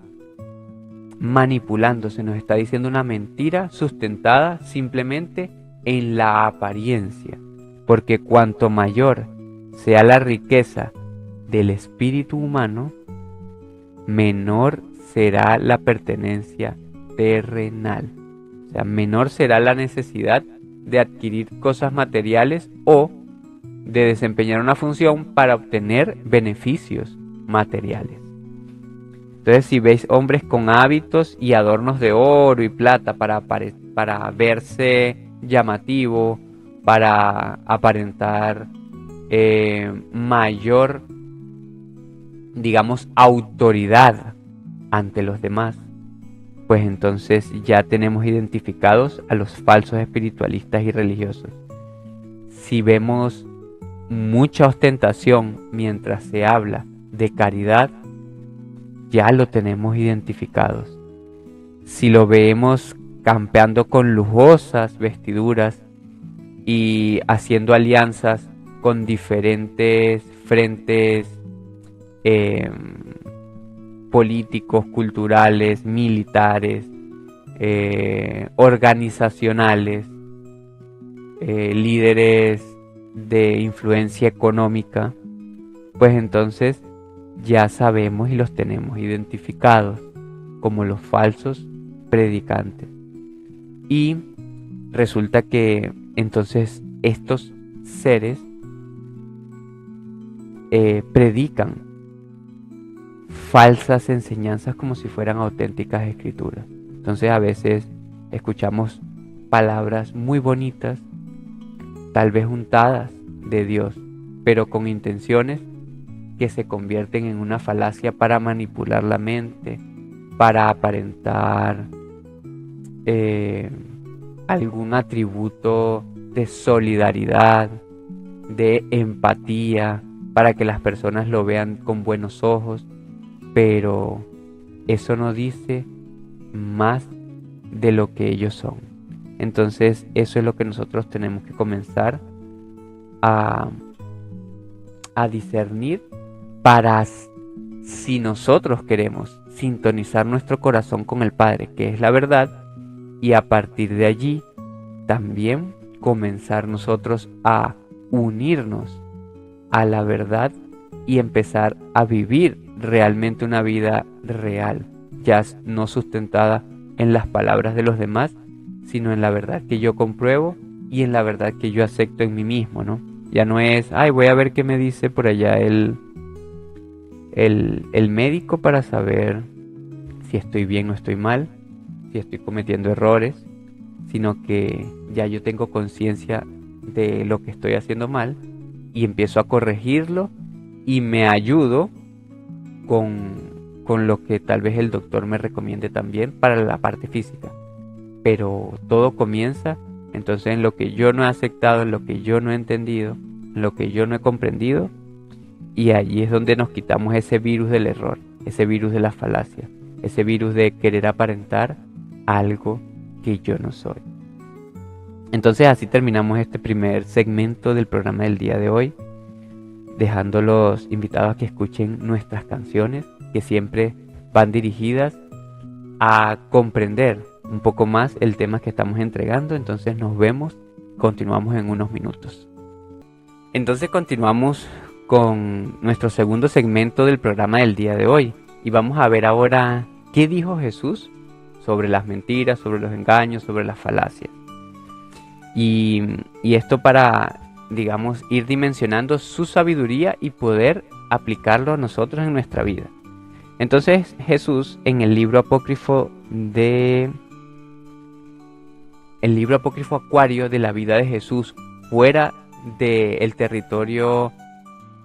manipulando, se nos está diciendo una mentira sustentada simplemente en la apariencia, porque cuanto mayor sea la riqueza del espíritu humano, menor será la pertenencia terrenal, o sea, menor será la necesidad de adquirir cosas materiales o de desempeñar una función para obtener beneficios materiales. Entonces, si veis hombres con hábitos y adornos de oro y plata para verse llamativo, para aparentar mayor, digamos, autoridad ante los demás, pues entonces ya tenemos identificados a los falsos espiritualistas y religiosos. Si vemos mucha ostentación mientras se habla de caridad, ya lo tenemos identificados. Si lo vemos campeando con lujosas vestiduras y haciendo alianzas con diferentes frentes políticos, culturales, militares, organizacionales, líderes de influencia económica, pues entonces ya sabemos y los tenemos identificados como los falsos predicantes. Y resulta que entonces estos seres predican falsas enseñanzas como si fueran auténticas escrituras. Entonces a veces escuchamos palabras muy bonitas, tal vez untadas de Dios, pero con intenciones que se convierten en una falacia para manipular la mente, para aparentar algún atributo de solidaridad, de empatía, para que las personas lo vean con buenos ojos, pero eso no dice más de lo que ellos son. Entonces eso es lo que nosotros tenemos que comenzar a discernir para, si nosotros queremos sintonizar nuestro corazón con el Padre, que es la verdad, y a partir de allí también comenzar nosotros a unirnos a la verdad y empezar a vivir realmente una vida real, ya no sustentada en las palabras de los demás, sino en la verdad que yo compruebo y en la verdad que yo acepto en mí mismo, ¿no? Ya no es, ay, voy a ver qué me dice por allá el médico para saber si estoy bien o estoy mal, si estoy cometiendo errores, sino que ya yo tengo conciencia de lo que estoy haciendo mal y empiezo a corregirlo y me ayudo con lo que tal vez el doctor me recomiende también para la parte física. Pero todo comienza entonces en lo que yo no he aceptado, en lo que yo no he entendido, en lo que yo no he comprendido, y allí es donde nos quitamos ese virus del error, ese virus de la falacia, ese virus de querer aparentar algo que yo no soy. Entonces así terminamos este primer segmento del programa del día de hoy, dejando los invitados a que escuchen nuestras canciones, que siempre van dirigidas a comprender un poco más el tema que estamos entregando. Entonces nos vemos, continuamos en unos minutos. Entonces continuamos con nuestro segundo segmento del programa del día de hoy y vamos a ver ahora qué dijo Jesús sobre las mentiras, sobre los engaños, sobre las falacias. Y esto para, digamos, ir dimensionando su sabiduría y poder aplicarlo a nosotros en nuestra vida. Entonces Jesús, en el libro apócrifo Acuario de la vida de Jesús fuera del territorio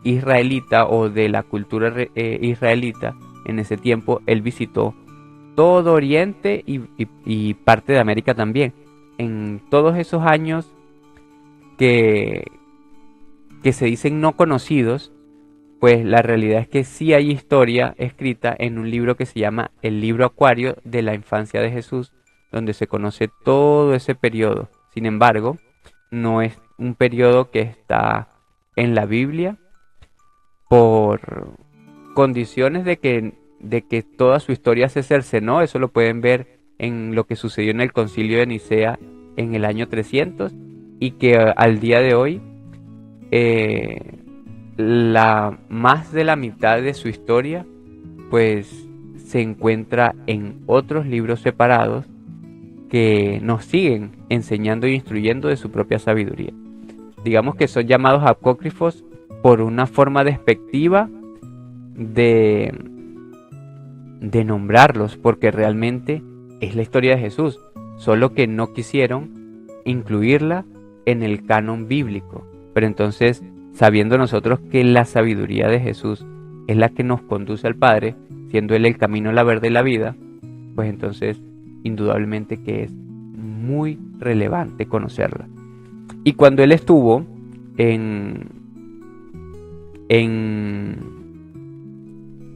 israelita o de la cultura israelita, en ese tiempo él visitó todo Oriente y parte de América también. En todos esos años que se dicen no conocidos, pues la realidad es que sí hay historia escrita en un libro que se llama el libro Acuario de la infancia de Jesús, donde se conoce todo ese periodo. Sin embargo, no es un periodo que está en la Biblia por condiciones de que toda su historia se cercenó. Eso lo pueden ver en lo que sucedió en el Concilio de Nicea en el año 300 y que al día de hoy más de la mitad de su historia pues se encuentra en otros libros separados que nos siguen enseñando e instruyendo de su propia sabiduría. Digamos que son llamados apócrifos por una forma despectiva de nombrarlos, porque realmente es la historia de Jesús, solo que no quisieron incluirla en el canon bíblico. Pero entonces, sabiendo nosotros que la sabiduría de Jesús es la que nos conduce al Padre, siendo Él el camino, la verdad y la vida, pues entonces indudablemente que es muy relevante conocerla. Y cuando Él estuvo en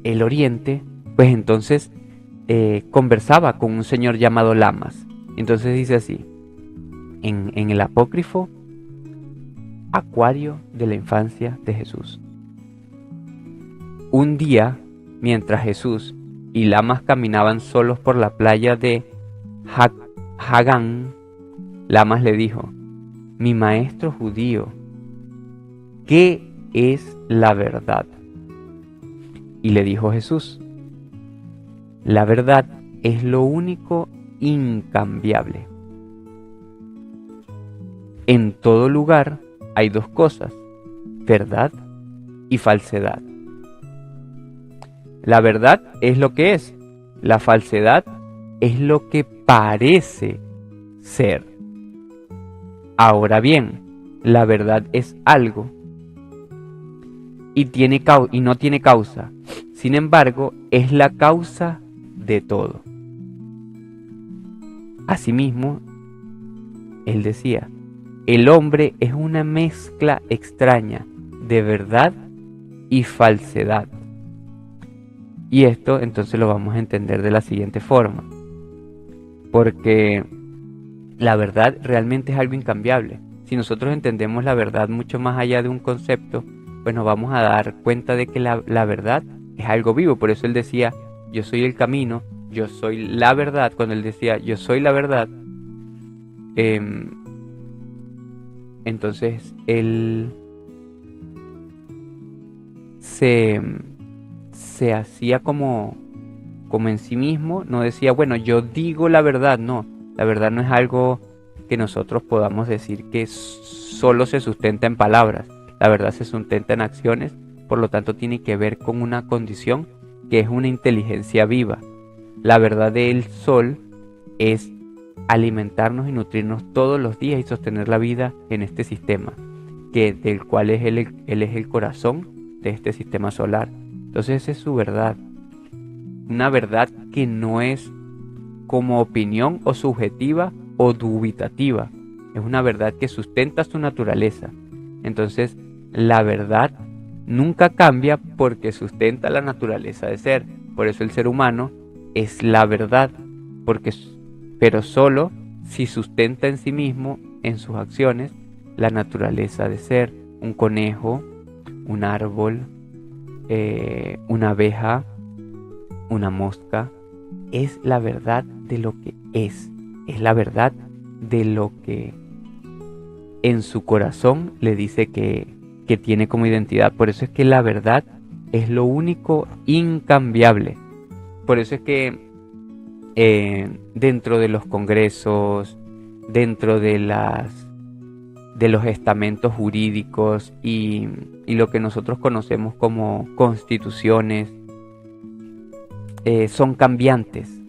el Oriente, pues entonces conversaba con un señor llamado Lamas. Entonces dice así, en el apócrifo Acuario de la infancia de Jesús. Un día, mientras Jesús y Lamas caminaban solos por la playa de Hagán, Lamas le dijo: mi maestro judío, ¿qué es la verdad? Y le dijo Jesús: la verdad es lo único incambiable. En todo lugar hay dos cosas, verdad y falsedad. La verdad es lo que es, la falsedad es lo que parece ser. Ahora bien, la verdad es algo y no tiene causa. Sin embargo, es la causa de todo. Asimismo, él decía, el hombre es una mezcla extraña de verdad y falsedad. Y esto entonces lo vamos a entender de la siguiente forma. Porque la verdad realmente es algo incambiable. Si nosotros entendemos la verdad mucho más allá de un concepto, pues nos vamos a dar cuenta de que la verdad es algo vivo. Por eso él decía, yo soy el camino, yo soy la verdad. Cuando él decía, yo soy la verdad, entonces él se hacía como en sí mismo, no decía, bueno, yo digo la verdad, no. La verdad no es algo que nosotros podamos decir que solo se sustenta en palabras. La verdad se sustenta en acciones, por lo tanto tiene que ver con una condición que es una inteligencia viva. La verdad del sol es alimentarnos y nutrirnos todos los días y sostener la vida en este sistema, del cual él es el corazón de este sistema solar. Entonces esa es su verdad. Una verdad que no es como opinión o subjetiva o dubitativa. Es una verdad que sustenta su naturaleza. Entonces, la verdad nunca cambia porque sustenta la naturaleza de ser. Por eso el ser humano es la verdad, pero solo si sustenta en sí mismo, en sus acciones, la naturaleza de ser. Un conejo, un árbol, una abeja, una mosca, es la verdad de lo que es la verdad de lo que en su corazón le dice que tiene como identidad. Por eso es que la verdad es lo único incambiable. Por eso es que dentro de los congresos, dentro de los estamentos jurídicos y lo que nosotros conocemos como constituciones, son cambiantes,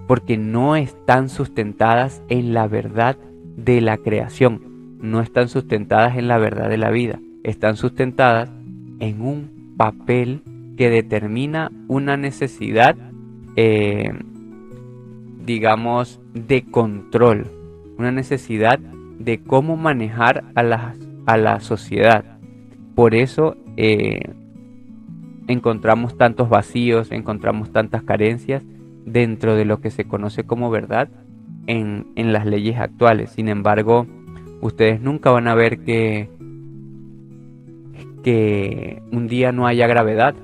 porque no están sustentadas en la verdad de la creación, no están sustentadas en la verdad de la vida, están sustentadas en un papel que determina una necesidad, digamos, de control, una necesidad de cómo manejar a la sociedad. Por eso encontramos tantos vacíos, encontramos tantas carencias dentro de lo que se conoce como verdad en las leyes actuales. Sin embargo, ustedes nunca van a ver que un día no haya gravedad,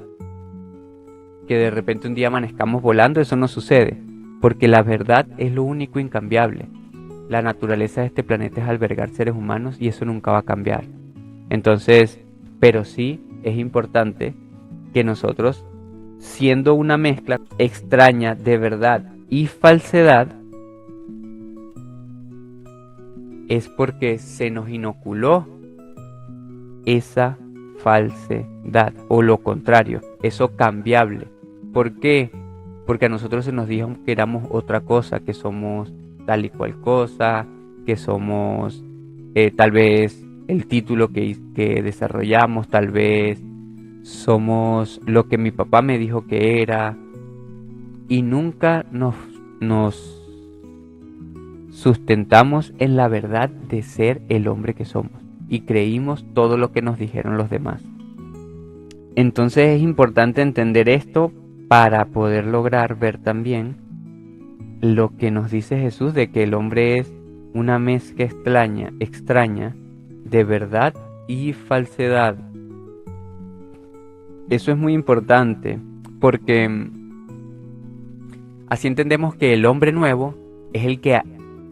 que de repente un día amanezcamos volando. Eso no sucede, porque la verdad es lo único incambiable. La naturaleza de este planeta es albergar seres humanos y eso nunca va a cambiar. Entonces, pero sí es importante que nosotros, siendo una mezcla extraña de verdad y falsedad, es porque se nos inoculó esa falsedad, o lo contrario, eso cambiable. ¿Por qué? Porque a nosotros se nos dijo que éramos otra cosa, que somos tal y cual cosa, que somos tal vez el título que desarrollamos, tal vez somos lo que mi papá me dijo que era, y nunca nos sustentamos en la verdad de ser el hombre que somos y creímos todo lo que nos dijeron los demás. Entonces es importante entender esto para poder lograr ver también lo que nos dice Jesús de que el hombre es una mezcla extraña de verdad y falsedad. Eso es muy importante porque así entendemos que el hombre nuevo es el que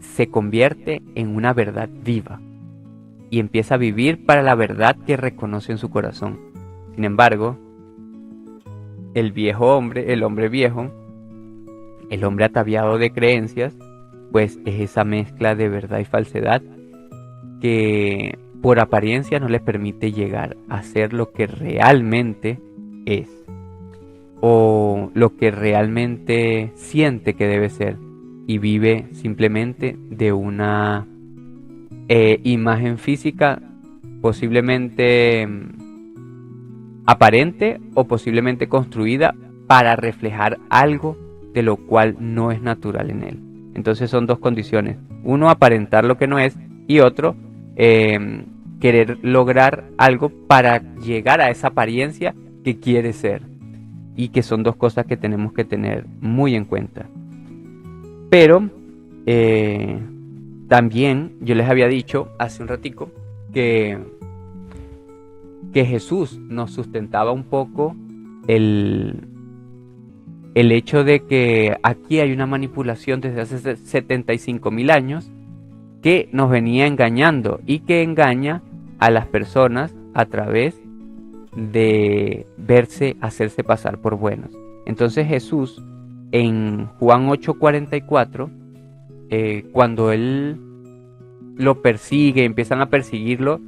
se convierte en una verdad viva y empieza a vivir para la verdad que reconoce en su corazón. Sin embargo, el hombre viejo, el hombre ataviado de creencias, pues es esa mezcla de verdad y falsedad que por apariencia no les permite llegar a ser lo que realmente es o lo que realmente siente que debe ser, y vive simplemente de una imagen física posiblemente aparente o posiblemente construida para reflejar algo de lo cual no es natural en él. Entonces son dos condiciones. Uno, aparentar lo que no es, y otro, querer lograr algo para llegar a esa apariencia que quiere ser. Y que son dos cosas que tenemos que tener muy en cuenta. Pero también yo les había dicho hace un ratico que Jesús nos sustentaba un poco el hecho de que aquí hay una manipulación desde hace 75.000 años que nos venía engañando y que engaña a las personas a través de hacerse pasar por buenos. Entonces Jesús en Juan 8:44, cuando él lo persigue, empiezan a perseguirlo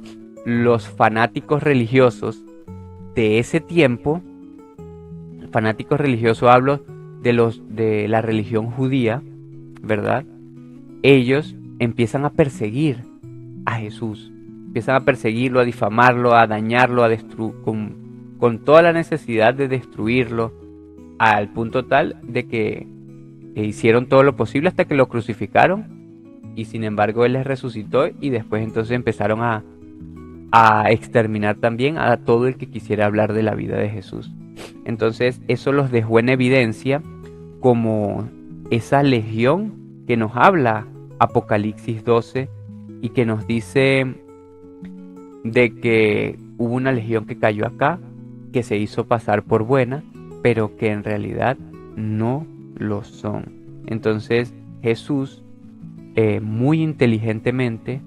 los fanáticos religiosos de ese tiempo. Fanáticos religiosos, hablo de la religión judía, ¿verdad? Ellos empiezan a perseguir a Jesús, empiezan a perseguirlo, a difamarlo, a dañarlo, con toda la necesidad de destruirlo, al punto tal de que hicieron todo lo posible hasta que lo crucificaron, y sin embargo él les resucitó, y después entonces empezaron a exterminar también a todo el que quisiera hablar de la vida de Jesús. Entonces eso los dejó en evidencia como esa legión que nos habla Apocalipsis 12 y que nos dice de que hubo una legión que cayó acá, que se hizo pasar por buena, pero que en realidad no lo son. Entonces Jesús muy inteligentemente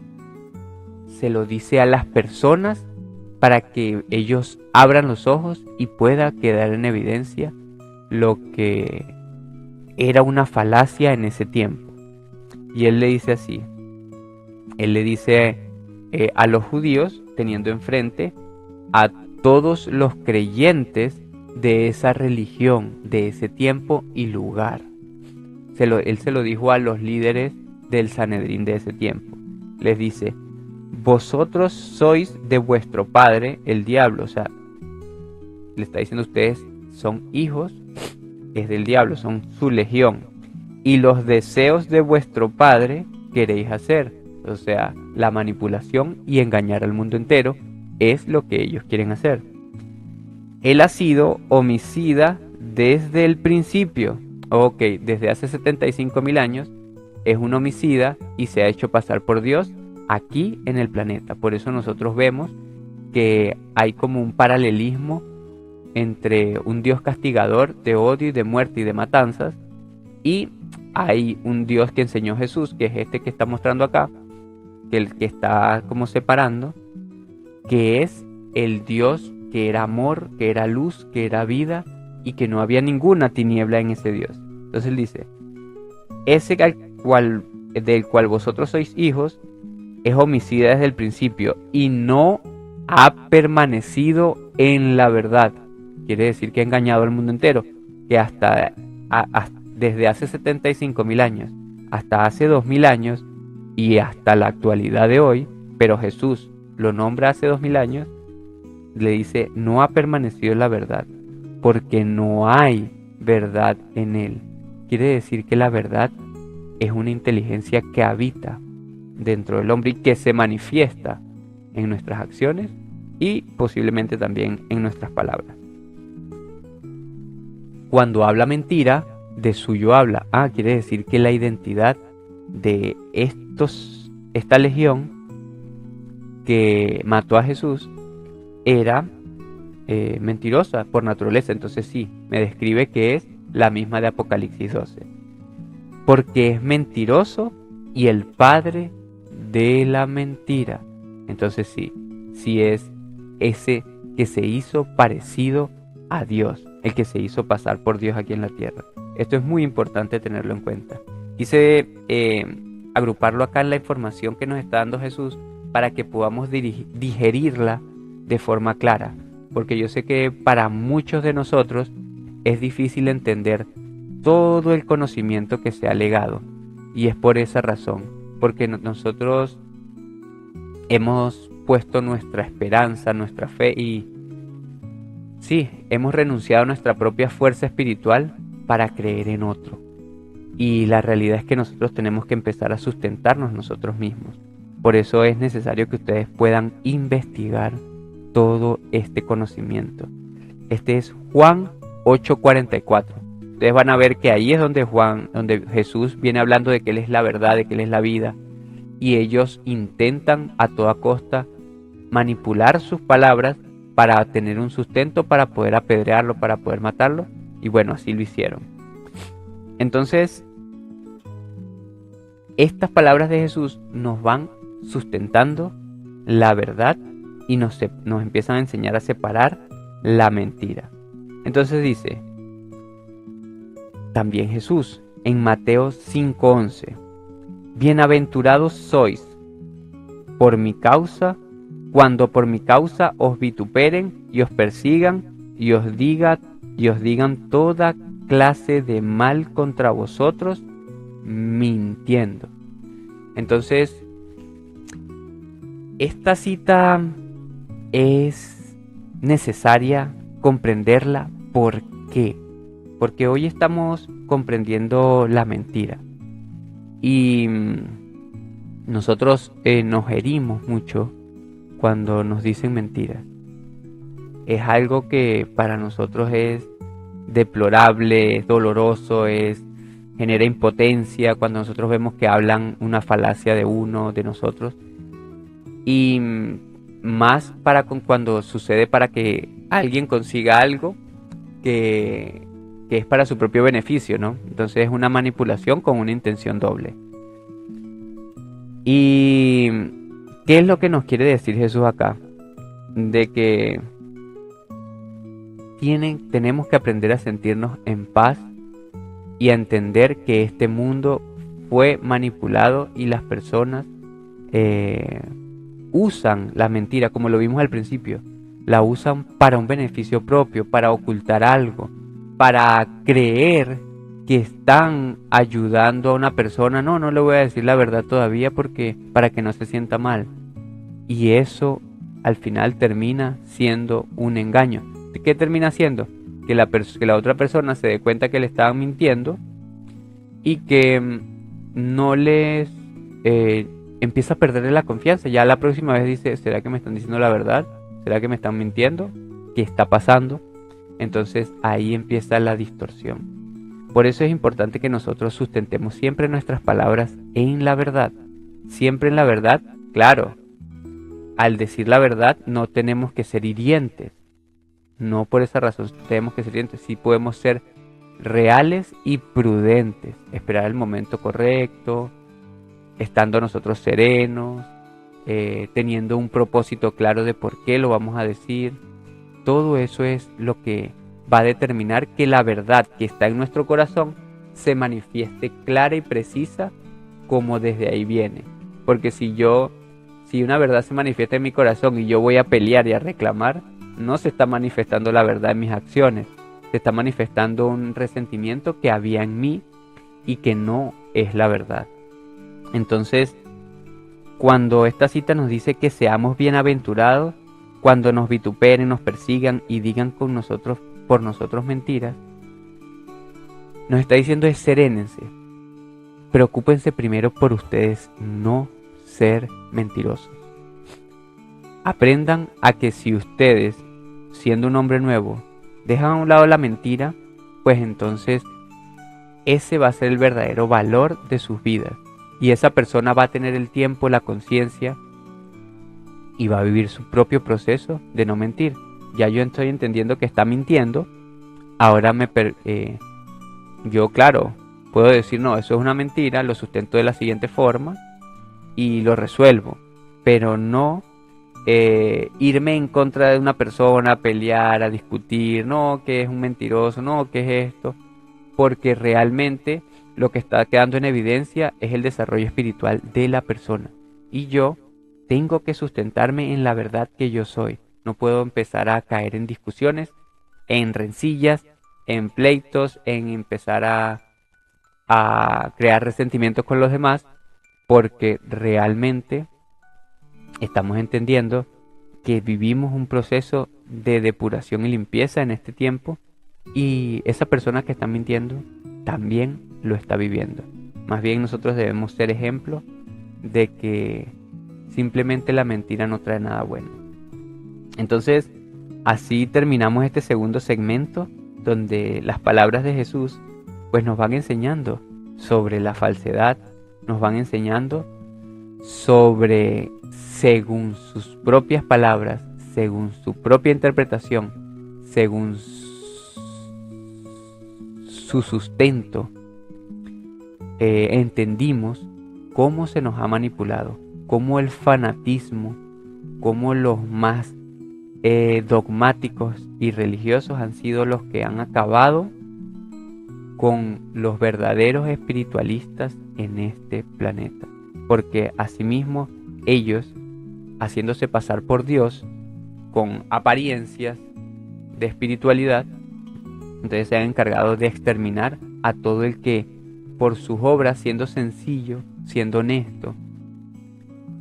se lo dice a las personas para que ellos abran los ojos y pueda quedar en evidencia lo que era una falacia en ese tiempo. Y él le dice así, él le dice a los judíos, teniendo enfrente a todos los creyentes de esa religión, de ese tiempo y lugar. Él se lo dijo a los líderes del Sanedrín de ese tiempo. Les dice: vosotros sois de vuestro padre el diablo. O sea, le está diciendo, ustedes son hijos, es del diablo, son su legión, y los deseos de vuestro padre queréis hacer. O sea, la manipulación y engañar al mundo entero es lo que ellos quieren hacer. Él ha sido homicida desde el principio. Ok, desde hace 75.000 años es un homicida y se ha hecho pasar por Dios aquí en el planeta. Por eso nosotros vemos que hay como un paralelismo entre un Dios castigador de odio y de muerte y de matanzas, y hay un Dios que enseñó Jesús, que es este que está mostrando acá, que el que está como separando, que es el Dios que era amor, que era luz, que era vida, y que no había ninguna tiniebla en ese Dios. Entonces él dice: ese del cual vosotros sois hijos es homicida desde el principio y no ha permanecido en la verdad. Quiere decir que ha engañado al mundo entero, que desde hace 75.000 años hasta hace 2.000 años y hasta la actualidad de hoy, pero Jesús lo nombra hace 2.000 años, le dice: no ha permanecido en la verdad, porque no hay verdad en él. Quiere decir que la verdad es una inteligencia que habita dentro del hombre y que se manifiesta en nuestras acciones y posiblemente también en nuestras palabras. Cuando habla mentira, de suyo habla. Quiere decir que la identidad de esta legión que mató a Jesús era mentirosa por naturaleza. Entonces sí, me describe que es la misma de Apocalipsis 12. Porque es mentiroso y el padre de la mentira. Entonces sí es ese que se hizo parecido a Dios, el que se hizo pasar por Dios aquí en la tierra. Esto es muy importante tenerlo en cuenta. Quise agruparlo acá en la información que nos está dando Jesús para que podamos digerirla de forma clara, porque yo sé que para muchos de nosotros es difícil entender todo el conocimiento que se ha legado, y es por esa razón, porque nosotros hemos puesto nuestra esperanza, nuestra fe sí, hemos renunciado a nuestra propia fuerza espiritual para creer en otro. Y la realidad es que nosotros tenemos que empezar a sustentarnos nosotros mismos. Por eso es necesario que ustedes puedan investigar todo este conocimiento. Este es Juan 8:44. Ustedes van a ver que ahí es donde Jesús viene hablando de que Él es la verdad, de que Él es la vida. Y ellos intentan a toda costa manipular sus palabras para tener un sustento, para poder apedrearlo, para poder matarlo. Y bueno, así lo hicieron. Entonces, estas palabras de Jesús nos van sustentando la verdad y nos empiezan a enseñar a separar la mentira. Entonces dice también Jesús en Mateo 5:11: bienaventurados sois por mi causa, cuando por mi causa os vituperen y os persigan y os digan toda clase de mal contra vosotros, mintiendo. Entonces, esta cita es necesaria comprenderla. ¿Por qué? Porque hoy estamos comprendiendo la mentira y nosotros nos herimos mucho cuando nos dicen mentiras. Es algo que para nosotros es deplorable, es doloroso, genera impotencia cuando nosotros vemos que hablan una falacia de uno, de nosotros. Y más cuando sucede para que alguien consiga algo que es para su propio beneficio, ¿no? Entonces es una manipulación con una intención doble. ¿Y qué es lo que nos quiere decir Jesús acá? De que tenemos que aprender a sentirnos en paz y a entender que este mundo fue manipulado y las personas usan la mentira, como lo vimos al principio. La usan para un beneficio propio, para ocultar algo, para creer que están ayudando a una persona. No le voy a decir la verdad todavía porque para que no se sienta mal. Y eso al final termina siendo un engaño. ¿Qué termina siendo? Que la otra persona se dé cuenta que le estaban mintiendo y que no les empieza a perderle la confianza. Ya la próxima vez dice, ¿será que me están diciendo la verdad? ¿Será que me están mintiendo? ¿Qué está pasando? Entonces ahí empieza la distorsión. Por eso es importante que nosotros sustentemos siempre nuestras palabras en la verdad. Siempre en la verdad, claro. Al decir la verdad no tenemos que ser hirientes. No por esa razón tenemos que ser hirientes. Sí podemos ser reales y prudentes. Esperar el momento correcto, estando nosotros serenos, teniendo un propósito claro de por qué lo vamos a decir. Todo eso es lo que va a determinar que la verdad que está en nuestro corazón se manifieste clara y precisa como desde ahí viene. Porque si una verdad se manifiesta en mi corazón y yo voy a pelear y a reclamar, no se está manifestando la verdad en mis acciones. Se está manifestando un resentimiento que había en mí y que no es la verdad. Entonces, cuando esta cita nos dice que seamos bienaventurados, cuando nos vituperen, nos persigan y digan por nosotros mentiras, nos está diciendo es serénense. Preocúpense primero por ustedes, no ser mentirosos. Aprendan a que si ustedes, siendo un hombre nuevo, dejan a un lado la mentira, pues entonces ese va a ser el verdadero valor de sus vidas. Y esa persona va a tener el tiempo, la conciencia y va a vivir su propio proceso de no mentir. Ya yo estoy entendiendo que está mintiendo. Ahora yo, claro, puedo decir, no, eso es una mentira, lo sustento de la siguiente forma y lo resuelvo. Pero no irme en contra de una persona, a pelear, a discutir, no, que es un mentiroso, no, que es esto. Porque realmente lo que está quedando en evidencia es el desarrollo espiritual de la persona. Y yo tengo que sustentarme en la verdad que yo soy. No puedo empezar a caer en discusiones, en rencillas, en pleitos, en empezar a crear resentimientos con los demás, porque realmente estamos entendiendo que vivimos un proceso de depuración y limpieza en este tiempo, y esa persona que está mintiendo también lo está viviendo. Más bien nosotros debemos ser ejemplo de que simplemente la mentira no trae nada bueno. Entonces, así terminamos este segundo segmento, donde las palabras de Jesús pues nos van enseñando sobre la falsedad, nos van enseñando sobre, según sus propias palabras, según su propia interpretación, según su sustento, entendimos cómo se nos ha manipulado, cómo el fanatismo, cómo los más dogmáticos y religiosos han sido los que han acabado con los verdaderos espiritualistas en este planeta. Porque asimismo ellos, haciéndose pasar por Dios con apariencias de espiritualidad, entonces se han encargado de exterminar a todo el que por sus obras, siendo sencillo, siendo honesto,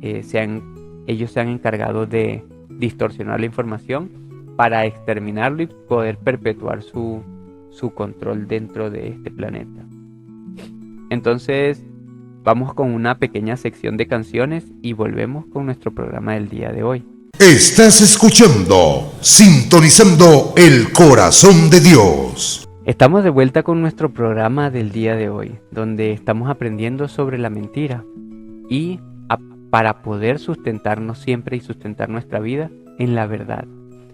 ellos se han encargado de distorsionar la información para exterminarlo y poder perpetuar su control dentro de este planeta. Entonces vamos con una pequeña sección de canciones y volvemos con nuestro programa del día de hoy. Estás escuchando, sintonizando el corazón de Dios. Estamos de vuelta con nuestro programa del día de hoy, donde estamos aprendiendo sobre la mentira y para poder sustentarnos siempre y sustentar nuestra vida en la verdad,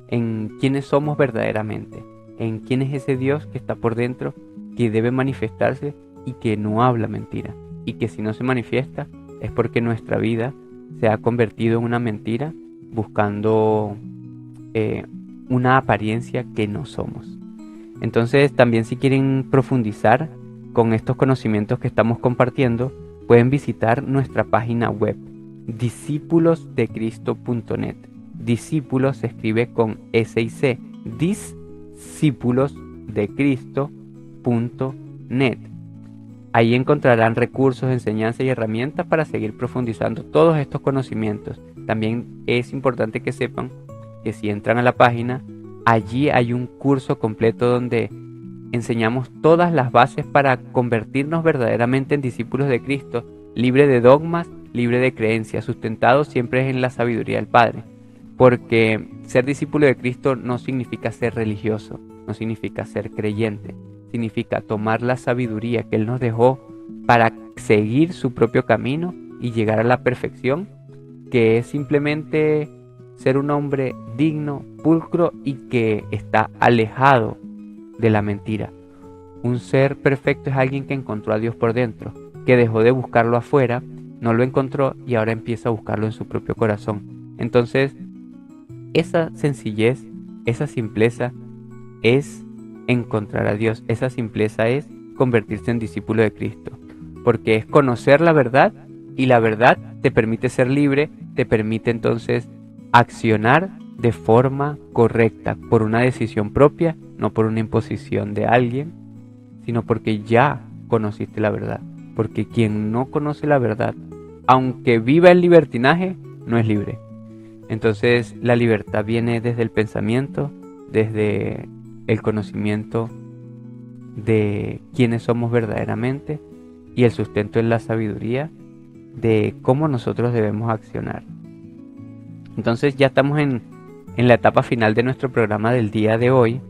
en quiénes somos verdaderamente, en quién es ese Dios que está por dentro, que debe manifestarse y que no habla mentira, y que si no se manifiesta es porque nuestra vida se ha convertido en una mentira buscando una apariencia que no somos. Entonces también, si quieren profundizar con estos conocimientos que estamos compartiendo, pueden visitar nuestra página web discipulosdecristo.net. Discípulos se escribe con S y C, discipulosdecristo.net. Ahí encontrarán recursos, enseñanzas y herramientas para seguir profundizando todos estos conocimientos. También es importante que sepan que si entran a la página, allí hay un curso completo donde enseñamos todas las bases para convertirnos verdaderamente en discípulos de Cristo, libre de dogmas, libre de creencias, sustentado siempre en la sabiduría del Padre. Porque ser discípulo de Cristo no significa ser religioso, no significa ser creyente, significa tomar la sabiduría que Él nos dejó para seguir su propio camino y llegar a la perfección, que es simplemente ser un hombre digno, pulcro y que está alejado de la mentira. Un ser perfecto es alguien que encontró a Dios por dentro, que dejó de buscarlo afuera, no lo encontró y ahora empieza a buscarlo en su propio corazón. Entonces, esa sencillez, esa simpleza es encontrar a Dios. Esa simpleza es convertirse en discípulo de Cristo, porque es conocer la verdad y la verdad te permite ser libre, te permite entonces accionar de forma correcta, por una decisión propia, no por una imposición de alguien, sino porque ya conociste la verdad. Porque quien no conoce la verdad, aunque viva el libertinaje, no es libre. Entonces la libertad viene desde el pensamiento, desde el conocimiento de quiénes somos verdaderamente y el sustento en la sabiduría de cómo nosotros debemos accionar. Entonces ya estamos en la etapa final de nuestro programa del día de hoy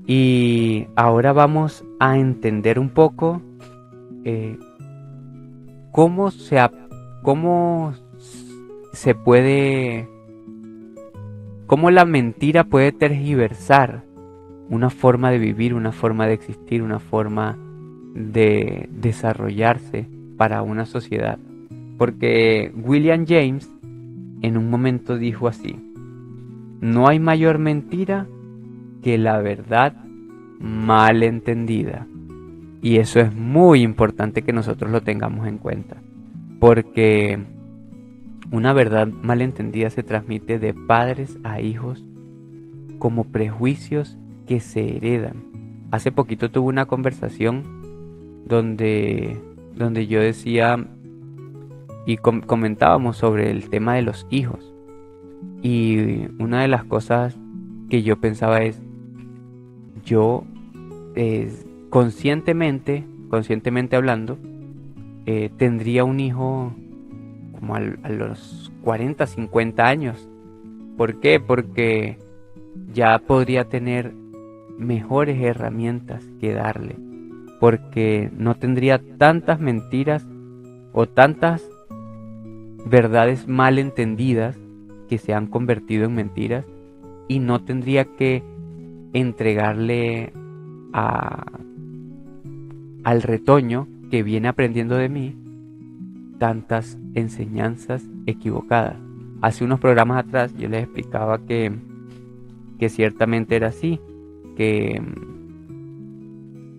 y ahora vamos a entender un poco cómo la mentira puede tergiversar una forma de vivir, una forma de existir, una forma de desarrollarse para una sociedad. Porque William James en un momento dijo así: no hay mayor mentira que la verdad mal entendida. Y eso es muy importante que nosotros lo tengamos en cuenta, porque una verdad mal entendida se transmite de padres a hijos como prejuicios que se heredan. Hace poquito tuve una conversación donde yo decía y comentábamos sobre el tema de los hijos. Y una de las cosas que yo pensaba es, yo conscientemente hablando, tendría un hijo como a los 40, 50 años. ¿Por qué? Porque ya podría tener mejores herramientas que darle, porque no tendría tantas mentiras o tantas verdades mal entendidas que se han convertido en mentiras, y no tendría que entregarle al retoño que viene aprendiendo de mí tantas enseñanzas equivocadas. Hace unos programas atrás yo les explicaba que ciertamente era así, que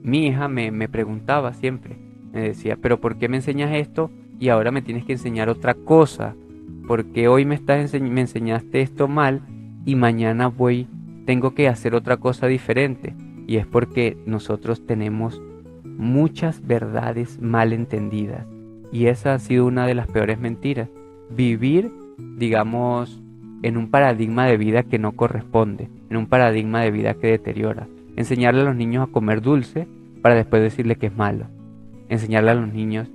mi hija me preguntaba siempre, me decía, pero ¿por qué me enseñas esto y ahora me tienes que enseñar otra cosa? ¿Por qué hoy me enseñaste esto mal y mañana tengo que hacer otra cosa diferente? Y es porque nosotros tenemos muchas verdades mal entendidas, y esa ha sido una de las peores mentiras. Vivir, digamos, en un paradigma de vida que no corresponde, en un paradigma de vida que deteriora. Enseñarle a los niños a comer dulce para después decirle que es malo. Enseñarle a los niños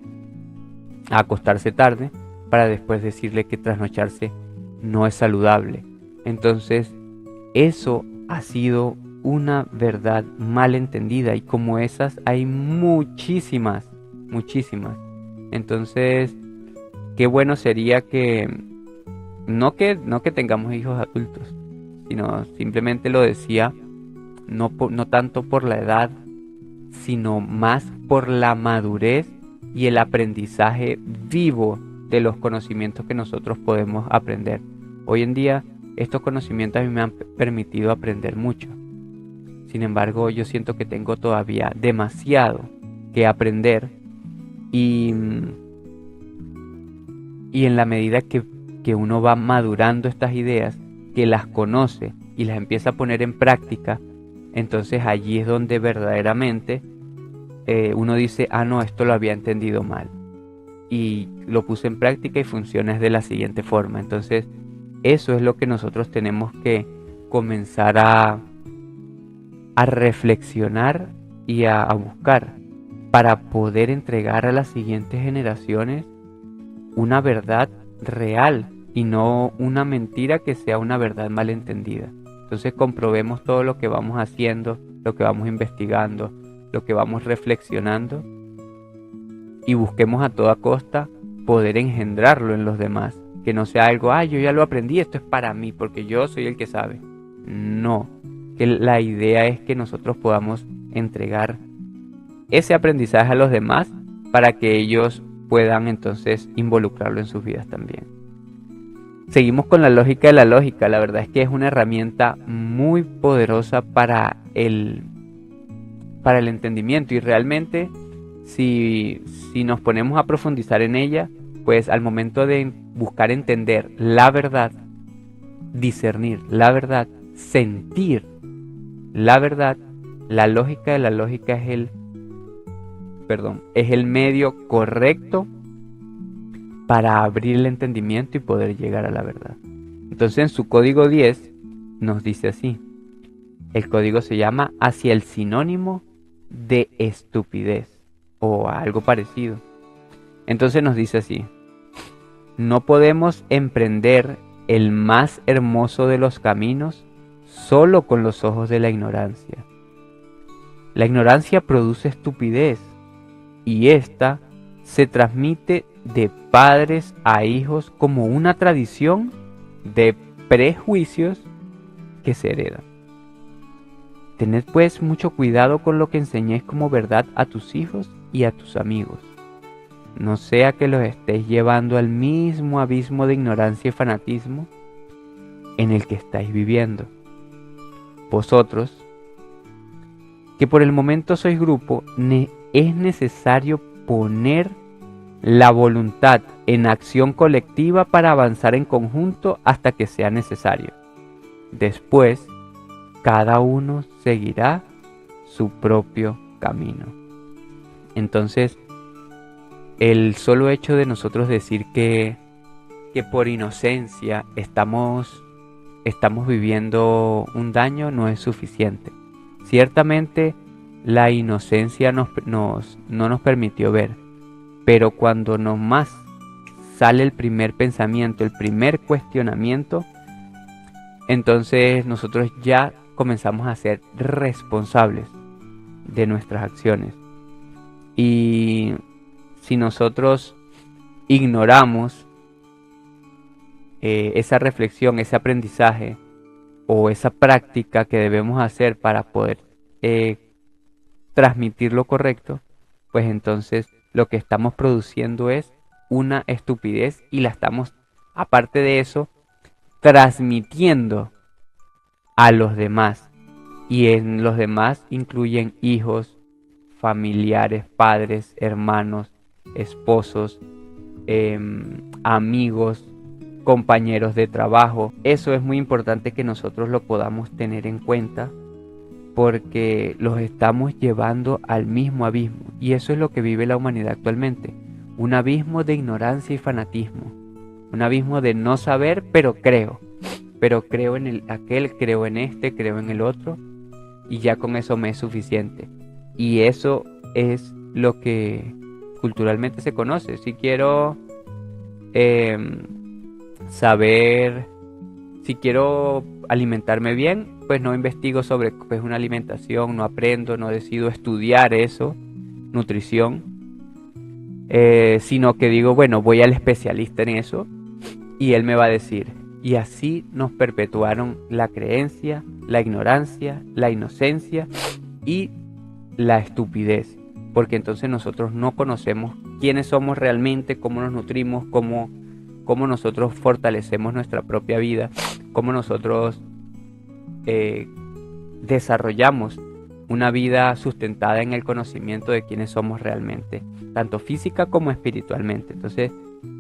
a acostarse tarde para después decirle que trasnocharse no es saludable. Entonces, eso ha sido una verdad mal entendida, y como esas hay muchísimas. Entonces, qué bueno sería que no que tengamos hijos adultos, sino simplemente lo decía, no tanto por la edad, sino más por la madurez y el aprendizaje vivo de los conocimientos que nosotros podemos aprender. Hoy en día, estos conocimientos a mí me han permitido aprender mucho. Sin embargo, yo siento que tengo todavía demasiado que aprender, y en la medida que uno va madurando estas ideas, que las conoce y las empieza a poner en práctica, entonces allí es donde verdaderamente uno dice, no, esto lo había entendido mal, y lo puse en práctica y funciona de la siguiente forma. Entonces, eso es lo que nosotros tenemos que comenzar a reflexionar y a buscar para poder entregar a las siguientes generaciones una verdad real y no una mentira que sea una verdad mal entendida. Entonces, comprobemos todo lo que vamos haciendo, lo que vamos investigando, lo que vamos reflexionando, y busquemos a toda costa poder engendrarlo en los demás. Que no sea algo, yo ya lo aprendí, esto es para mí porque yo soy el que sabe. No, que la idea es que nosotros podamos entregar ese aprendizaje a los demás para que ellos puedan entonces involucrarlo en sus vidas también. Seguimos con la lógica de la lógica. La verdad es que es una herramienta muy poderosa para el entendimiento, y realmente si nos ponemos a profundizar en ella, pues al momento de buscar entender la verdad, discernir la verdad, sentir la verdad, la lógica de la lógica es el medio correcto para abrir el entendimiento y poder llegar a la verdad. Entonces, en su código 10 nos dice así. El código se llama hacia el sinónimo de estupidez o algo parecido. Entonces nos dice así: no podemos emprender el más hermoso de los caminos solo con los ojos de la ignorancia. La ignorancia produce estupidez, y esta se transmite de padres a hijos como una tradición de prejuicios que se heredan. Tened pues mucho cuidado con lo que enseñéis como verdad a tus hijos y a tus amigos. No sea que los estéis llevando al mismo abismo de ignorancia y fanatismo en el que estáis viviendo. Vosotros, que por el momento sois grupo, es necesario poner la voluntad en acción colectiva para avanzar en conjunto hasta que sea necesario. Después, cada uno seguirá su propio camino. Entonces, el solo hecho de nosotros decir que que por inocencia estamos viviendo un daño no es suficiente. Ciertamente la inocencia no nos permitió ver, pero cuando nomás sale el primer pensamiento, el primer cuestionamiento, entonces nosotros ya comenzamos a ser responsables de nuestras acciones. Y si nosotros ignoramos esa reflexión, ese aprendizaje o esa práctica que debemos hacer para poder transmitir lo correcto, pues entonces lo que estamos produciendo es una estupidez y la estamos, aparte de eso, transmitiendo a los demás. Y en los demás incluyen hijos, familiares, padres, hermanos, esposos, amigos, compañeros de trabajo. Eso es muy importante que nosotros lo podamos tener en cuenta, porque los estamos llevando al mismo abismo, y eso es lo que vive la humanidad actualmente, un abismo de ignorancia y fanatismo, un abismo de no saber, pero creo en aquel, creo en este, creo en el otro, y ya con eso me es suficiente. Y eso es lo que culturalmente se conoce. Si quiero saber, si quiero alimentarme bien, pues no investigo sobre una alimentación, no aprendo, no decido estudiar eso, nutrición, sino que digo, bueno, voy al especialista en eso y él me va a decir. Y así nos perpetuaron la creencia, la ignorancia, la inocencia y la estupidez, porque entonces nosotros no conocemos quiénes somos realmente, cómo nos nutrimos, cómo nosotros fortalecemos nuestra propia vida, cómo nosotros desarrollamos una vida sustentada en el conocimiento de quiénes somos realmente, tanto física como espiritualmente. Entonces,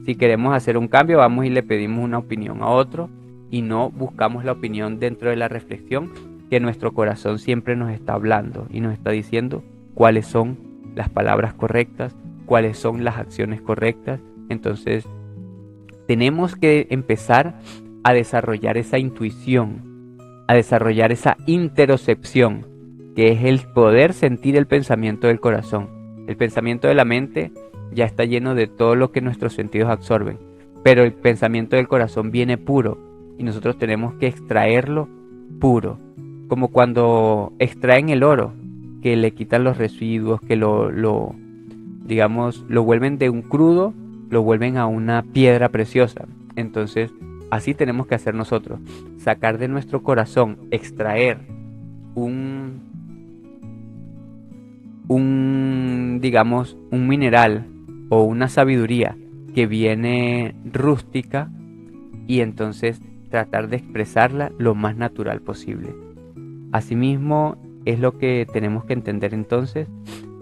si queremos hacer un cambio, vamos y le pedimos una opinión a otro y no buscamos la opinión dentro de la reflexión que nuestro corazón siempre nos está hablando y nos está diciendo cuáles son las palabras correctas, cuáles son las acciones correctas. Entonces, tenemos que empezar a desarrollar esa intuición, a desarrollar esa interocepción, que es el poder sentir el pensamiento del corazón. El pensamiento de la mente ya está lleno de todo lo que nuestros sentidos absorben, pero el pensamiento del corazón viene puro y nosotros tenemos que extraerlo puro, como cuando extraen el oro, que le quitan los residuos, que lo vuelven de un crudo, lo vuelven a una piedra preciosa. Entonces, así tenemos que hacer nosotros, sacar de nuestro corazón, extraer un mineral o una sabiduría que viene rústica, y entonces tratar de expresarla lo más natural posible. Asimismo, es lo que tenemos que entender entonces,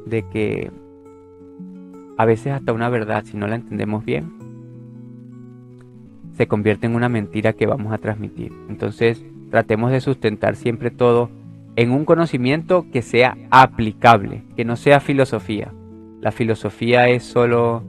de que a veces hasta una verdad, si no la entendemos bien, se convierte en una mentira que vamos a transmitir. Entonces, tratemos de sustentar siempre todo en un conocimiento que sea aplicable, que no sea filosofía. La filosofía es solo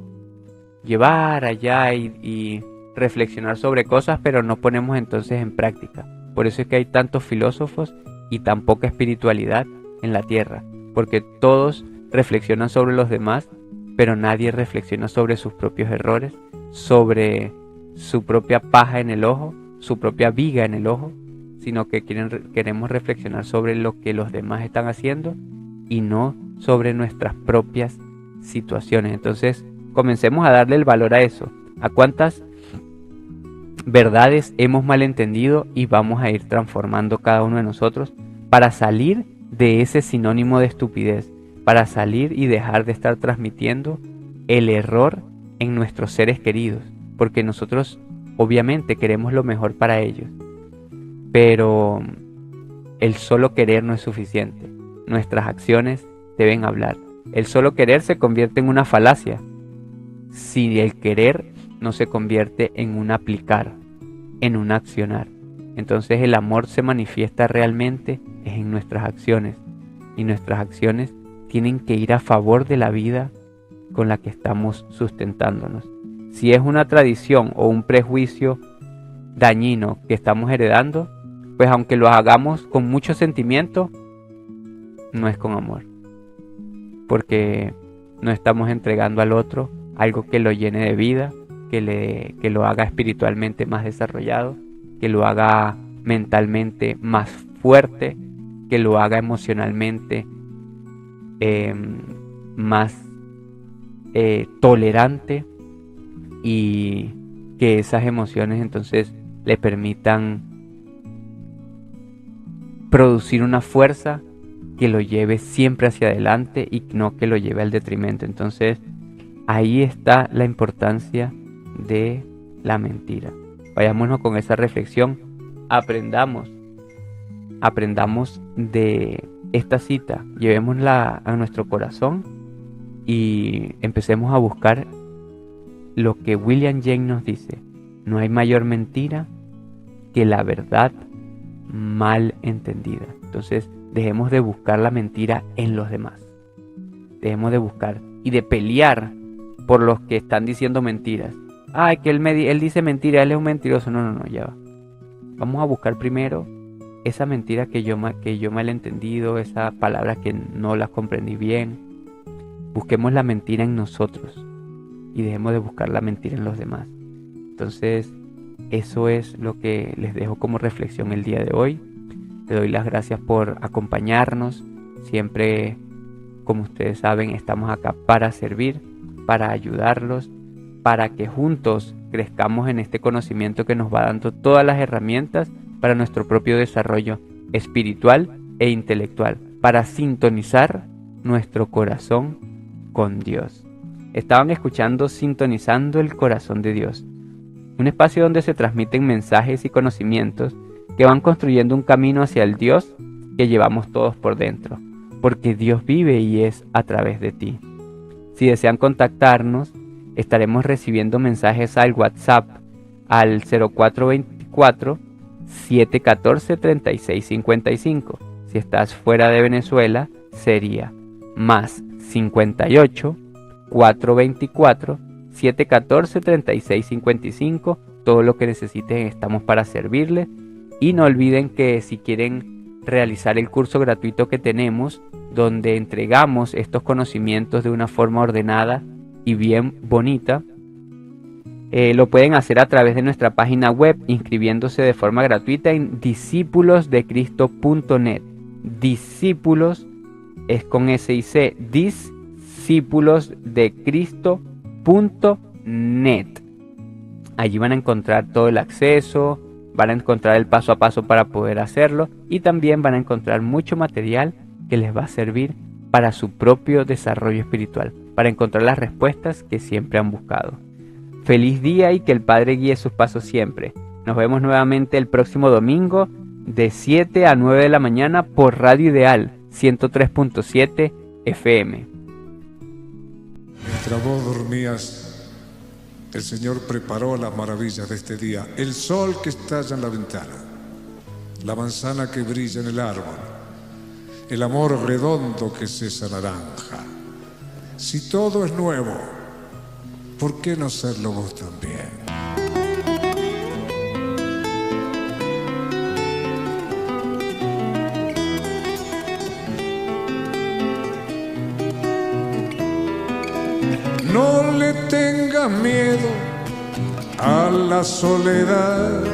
llevar allá y reflexionar sobre cosas, pero no ponemos entonces en práctica. Por eso es que hay tantos filósofos y tan poca espiritualidad en la tierra, porque todos reflexionan sobre los demás, pero nadie reflexiona sobre sus propios errores, sobre su propia paja en el ojo, su propia viga en el ojo, sino que queremos reflexionar sobre lo que los demás están haciendo y no sobre nuestras propias situaciones. Entonces, comencemos a darle el valor a eso, a cuántas verdades hemos malentendido, y vamos a ir transformando cada uno de nosotros para salir de ese sinónimo de estupidez, para salir y dejar de estar transmitiendo el error en nuestros seres queridos, porque nosotros obviamente queremos lo mejor para ellos, pero el solo querer no es suficiente. Nuestras acciones deben hablar. El solo querer se convierte en una falacia si el querer no se convierte en un aplicar, en un accionar. Entonces el amor se manifiesta realmente en nuestras acciones, y nuestras acciones tienen que ir a favor de la vida con la que estamos sustentándonos. Si es una tradición o un prejuicio dañino que estamos heredando, pues aunque lo hagamos con mucho sentimiento, no es con amor. Porque no estamos entregando al otro algo que lo llene de vida, que lo haga espiritualmente más desarrollado, que lo haga mentalmente más fuerte, que lo haga emocionalmente más tolerante, y que esas emociones entonces le permitan producir una fuerza que lo lleve siempre hacia adelante y no que lo lleve al detrimento. Entonces ahí está la importancia de la mentira. Vayámonos con esa reflexión, aprendamos de esta cita, llevémosla a nuestro corazón y empecemos a buscar lo que William James nos dice: no hay mayor mentira que la verdad mal entendida. Entonces dejemos de buscar la mentira en los demás, dejemos de buscar y de pelear por los que están diciendo mentiras. Que él dice mentira, él es un mentiroso. No, ya va. Vamos a buscar primero esa mentira que yo mal he entendido, esas palabras que no las comprendí bien. Busquemos la mentira en nosotros y dejemos de buscar la mentira en los demás. Entonces, eso es lo que les dejo como reflexión el día de hoy. Le doy las gracias por acompañarnos. Siempre, como ustedes saben, estamos acá para servir, para ayudarlos, para que juntos crezcamos en este conocimiento que nos va dando todas las herramientas para nuestro propio desarrollo espiritual e intelectual, para sintonizar nuestro corazón con Dios. Estaban escuchando Sintonizando el Corazón de Dios, un espacio donde se transmiten mensajes y conocimientos que van construyendo un camino hacia el Dios que llevamos todos por dentro, porque Dios vive y es a través de ti. Si desean contactarnos, estaremos recibiendo mensajes al WhatsApp al 0424-714-3655. Si estás fuera de Venezuela, sería más 58 424 714 3655. Todo lo que necesiten estamos para servirles. Y no olviden que si quieren realizar el curso gratuito que tenemos, donde entregamos estos conocimientos de una forma ordenada y bien bonita, lo pueden hacer a través de nuestra página web, inscribiéndose de forma gratuita en discipulosdecristo.net. Discípulos es con S y C, discipulosdecristo.net. Allí van a encontrar todo el acceso, van a encontrar el paso a paso para poder hacerlo, y también van a encontrar mucho material que les va a servir para su propio desarrollo espiritual, para encontrar las respuestas que siempre han buscado. Feliz día y que el Padre guíe sus pasos siempre. Nos vemos nuevamente el próximo domingo de 7 a 9 de la mañana por Radio Ideal 103.7 FM. Mientras vos dormías, el Señor preparó las maravillas de este día. El sol que estalla en la ventana, la manzana que brilla en el árbol, el amor redondo que es esa naranja. Si todo es nuevo, ¿por qué no serlo vos también? No le tengas miedo a la soledad,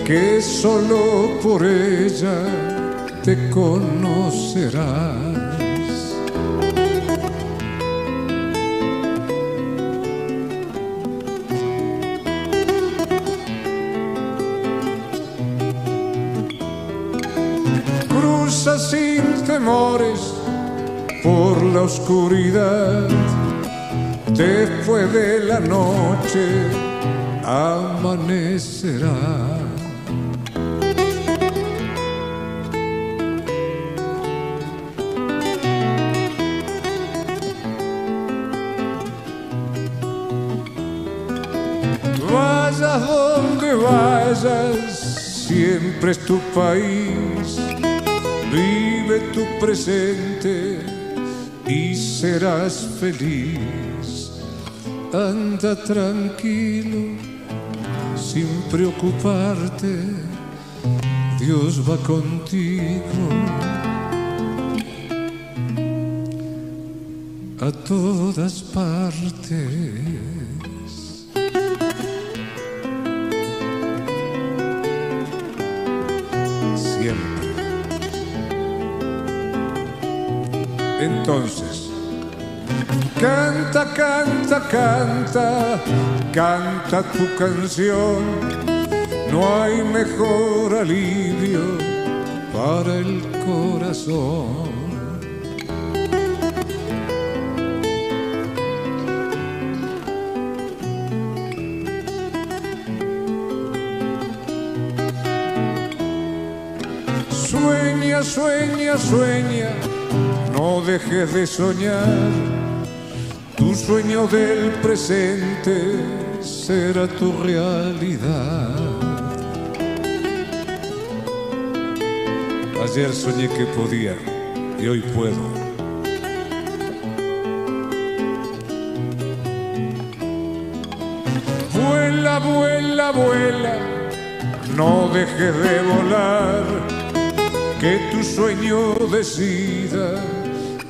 que solo por ella te conocerás. Cruza sin temores por la oscuridad. Después de la noche amanecerá. Vayas donde vayas, siempre es tu país. Vive tu presente y serás feliz. anda tranquilo, sin preocuparte, Dios va contigo a todas partes. Siempre. Entonces, canta, canta, canta, canta tu canción. No hay mejor alivio para el corazón. Sueña, sueña, sueña, no dejes de soñar. Tu sueño del presente será tu realidad. Ayer soñé que podía y hoy puedo. Vuela, vuela, vuela, no dejes de volar. Que tu sueño decida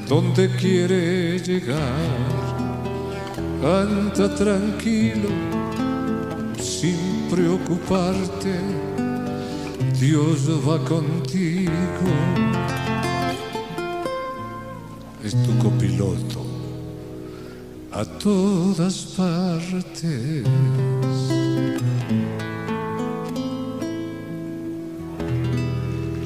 dónde quiere llegar. Anda tranquilo, sin preocuparte, Dios va contigo. Es tu copiloto a todas partes.